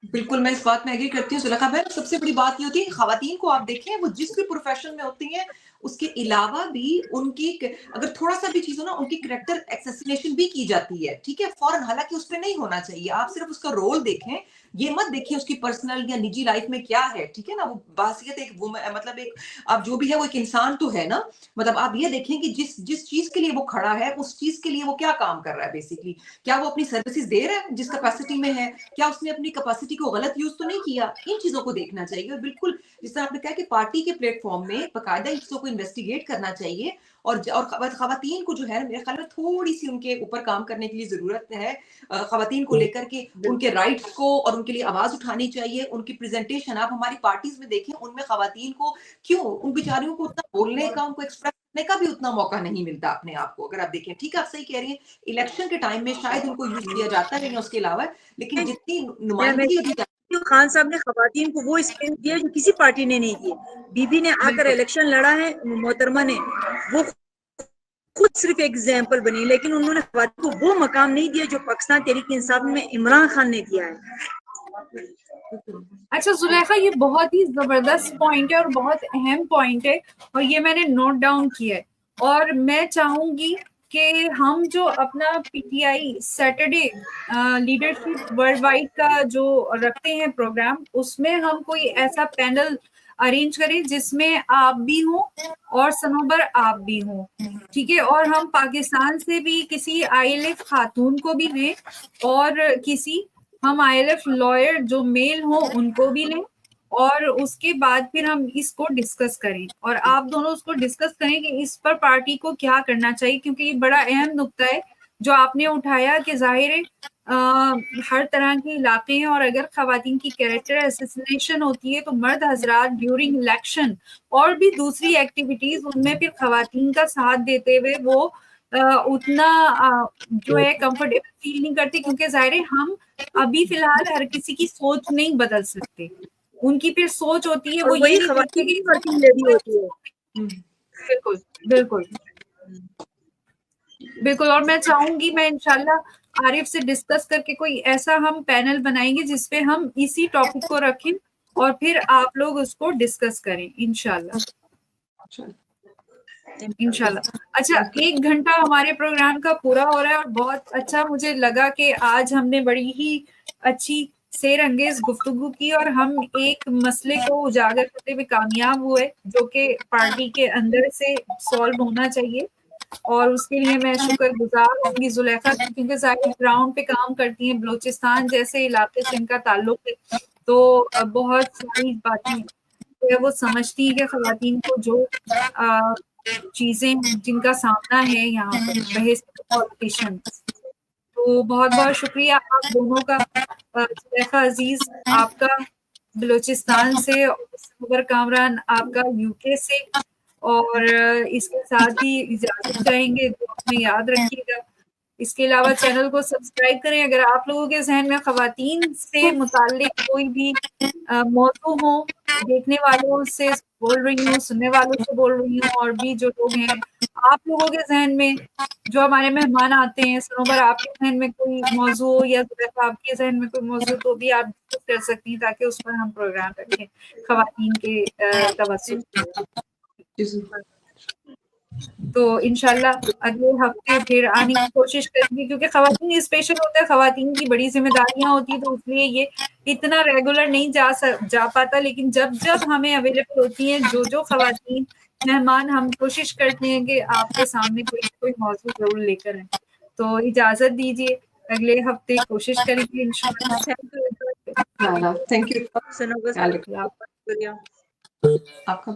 بالکل, میں اس بات میں ایگری کرتی ہوں زلیخا بہن. سب سے بڑی بات یہ ہوتی ہے خواتین کو آپ دیکھیں, وہ جس بھی پروفیشن میں ہوتی ہیں اس کے علاوہ بھی ان کی اگر تھوڑا سا بھی چیز ہو نا ان کی کریکٹر ایکسیسینیشن بھی کی جاتی ہے, ٹھیک ہے, فوراً, حالانکہ اس پہ نہیں ہونا چاہیے. آپ صرف اس کا رول دیکھیں, یہ مت دیکھیں اس کی پرسنل یا نجی لائف میں کیا ہے, ٹھیک ہے نا. وہ بحثیت ایک مطلب ایک اب جو بھی ہے وہ ایک انسان تو ہے نا, مطلب آپ یہ دیکھیں کہ جس چیز کے لیے وہ کھڑا ہے اس چیز کے لیے وہ کیا کام کر رہا ہے بیسکلی. کیا وہ اپنی سروسز دے رہا ہے جس کیپیسٹی میں ہے؟ کیا اس نے اپنی کیپیسٹی کو غلط یوز تو نہیں کیا؟ ان چیزوں کو دیکھنا چاہیے. اور بالکل جس طرح آپ نے کہا کہ پارٹی کے پلیٹ فارم میں باقاعدہ ان چیزوں کو انویسٹیگیٹ کرنا چاہیے. اور خواتین کو جو ہے میرے خیال میں تھوڑی سی ان کے اوپر کام کرنے کے لیے ضرورت ہے, خواتین کو لے کر کے ان کے رائٹس کو اور ان کے لیے آواز اٹھانی چاہیے. ان کی پریزنٹیشن آپ ہماری پارٹیز میں دیکھیں, ان میں خواتین کو کیوں, ان بیچاریوں کو اتنا بولنے کا, ان کو ایکسپریس کرنے کا بھی اتنا موقع نہیں ملتا اپنے آپ کو. اگر آپ دیکھیں, ٹھیک ہے, آپ صحیح کہہ رہی ہیں, الیکشن کے ٹائم میں شاید ان کو یوز کیا جاتا ہے, اس کے علاوہ لیکن جتنی نمائندگی دی جاتی خان صاحب نے خواتین کو وہ اسپیس دیا جو کسی پارٹی نے نہیں دی. بی بی نے آ کر الیکشن لڑا ہے, محترمہ نے, وہ خود صرف ایگزامپل بنی, لیکن انہوں نے خواتین کو وہ مقام نہیں دیا جو پاکستان تحریک انصاف میں عمران خان نے دیا ہے. اچھا زلیخا, یہ بہت ہی زبردست پوائنٹ ہے اور بہت اہم پوائنٹ ہے, اور یہ میں نے نوٹ ڈاؤن کیا ہے. اور میں چاہوں گی کہ ہم جو اپنا P T I Saturday leadership worldwide کا جو رکھتے ہیں پروگرام, اس میں ہم کوئی ایسا پینل ارینج کریں جس میں آپ بھی ہوں اور سنوبر آپ بھی ہوں, ٹھیک ہے, اور ہم پاکستان سے بھی کسی آئی ایل ایف خاتون کو بھی لیں, اور کسی ہم آئی ایل ایف لائر جو میل ہوں ان کو بھی لیں, اور اس کے بعد پھر ہم اس کو ڈسکس کریں, اور آپ دونوں اس کو ڈسکس کریں کہ اس پر پارٹی کو کیا کرنا چاہیے, کیونکہ یہ بڑا اہم نقطہ ہے جو آپ نے اٹھایا کہ ظاہر ہے ہر طرح کے علاقے ہیں, اور اگر خواتین کی کیریکٹر اسیسینیشن ہوتی ہے تو مرد حضرات ڈیورنگ الیکشن اور بھی دوسری ایکٹیویٹیز ان میں پھر خواتین کا ساتھ دیتے ہوئے وہ اتنا جو ہے کمفرٹیبل فیل نہیں کرتی, کیونکہ ظاہر ہے ہم ابھی فی الحال ہر کسی کی سوچ نہیں بدل سکتے. ان کی پھر سوچ ہوتی ہے, اور وہ یہ وہی نہیں دیکھتے خواتین کہ کی ورکنگ لیڈی ہوتی ہے. بالکل بالکل بالکل. اور میں چاہوں گی, میں انشاءاللہ عارف سے ڈسکس کر کے کوئی ایسا ہم پینل بنائیں گے جس پہ ہم اسی ٹاپک کو رکھیں اور پھر آپ لوگ اس کو ڈسکس کریں انشاءاللہ. انشاءاللہ. اچھا, 1 گھنٹہ ہمارے پروگرام کا پورا ہو رہا ہے, اور بہت اچھا مجھے لگا کہ آج ہم نے بڑی ہی اچھی سیر انگیز گفتگو کی, اور ہم ایک مسئلے کو اجاگر کرتے ہوئے کامیاب ہوئے جو کہ پارٹی کے اندر سے سالو ہونا چاہیے, اور اس کے لیے میں شکر گزار ہوں گی زلیخا, کیونکہ ظاہر گراؤنڈ پہ کام کرتی ہیں, بلوچستان جیسے علاقے سے ان کا تعلق ہے, تو بہت ساری باتیں وہ سمجھتی ہے کہ خواتین کو جو چیزیں جن کا سامنا ہے یہاں پر بحث پالیٹیشین. تو بہت بہت شکریہ آپ دونوں کا, زلیخا عزیز آپ کا بلوچستان سے, اور کامران آپ کا یو کے سے, اور اس کے ساتھ ہی اجازت چاہیں گے, تو میں یاد رکھیے گا. اس کے علاوہ چینل کو سبسکرائب کریں. اگر آپ لوگوں کے ذہن میں خواتین سے متعلق کوئی بھی موضوع ہو, دیکھنے والوں سے بول رہی ہوں, سننے والوں سے بول رہی ہوں, اور بھی جو لوگ ہیں آپ لوگوں کے ذہن میں, جو ہمارے مہمان آتے ہیں, سنوبر آپ کے ذہن میں کوئی موضوع ہو یا آپ کے ذہن میں کوئی موضوع, تو بھی آپ ڈسکس کر سکتی ہیں تاکہ اس پر ہم پروگرام رکھیں خواتین کے توسط. تو انشاءاللہ اگلے ہفتے پھر آنے کی کوشش کریں گے, کیونکہ خواتین اسپیشل ہوتا ہے, خواتین کی بڑی ذمہ داریاں ہوتی ہیں, تو اس لیے یہ اتنا ریگولر نہیں جا پاتا, لیکن جب ہمیں اویلیبل ہوتی ہیں جو خواتین مہمان, ہم کوشش کرتے ہیں کہ آپ کے سامنے کوئی موضوع ضرور لے کر آئیں. تو اجازت دیجیے, اگلے ہفتے کوشش کریں گے انشاءاللہ. Thank you. سنوبر آپ کا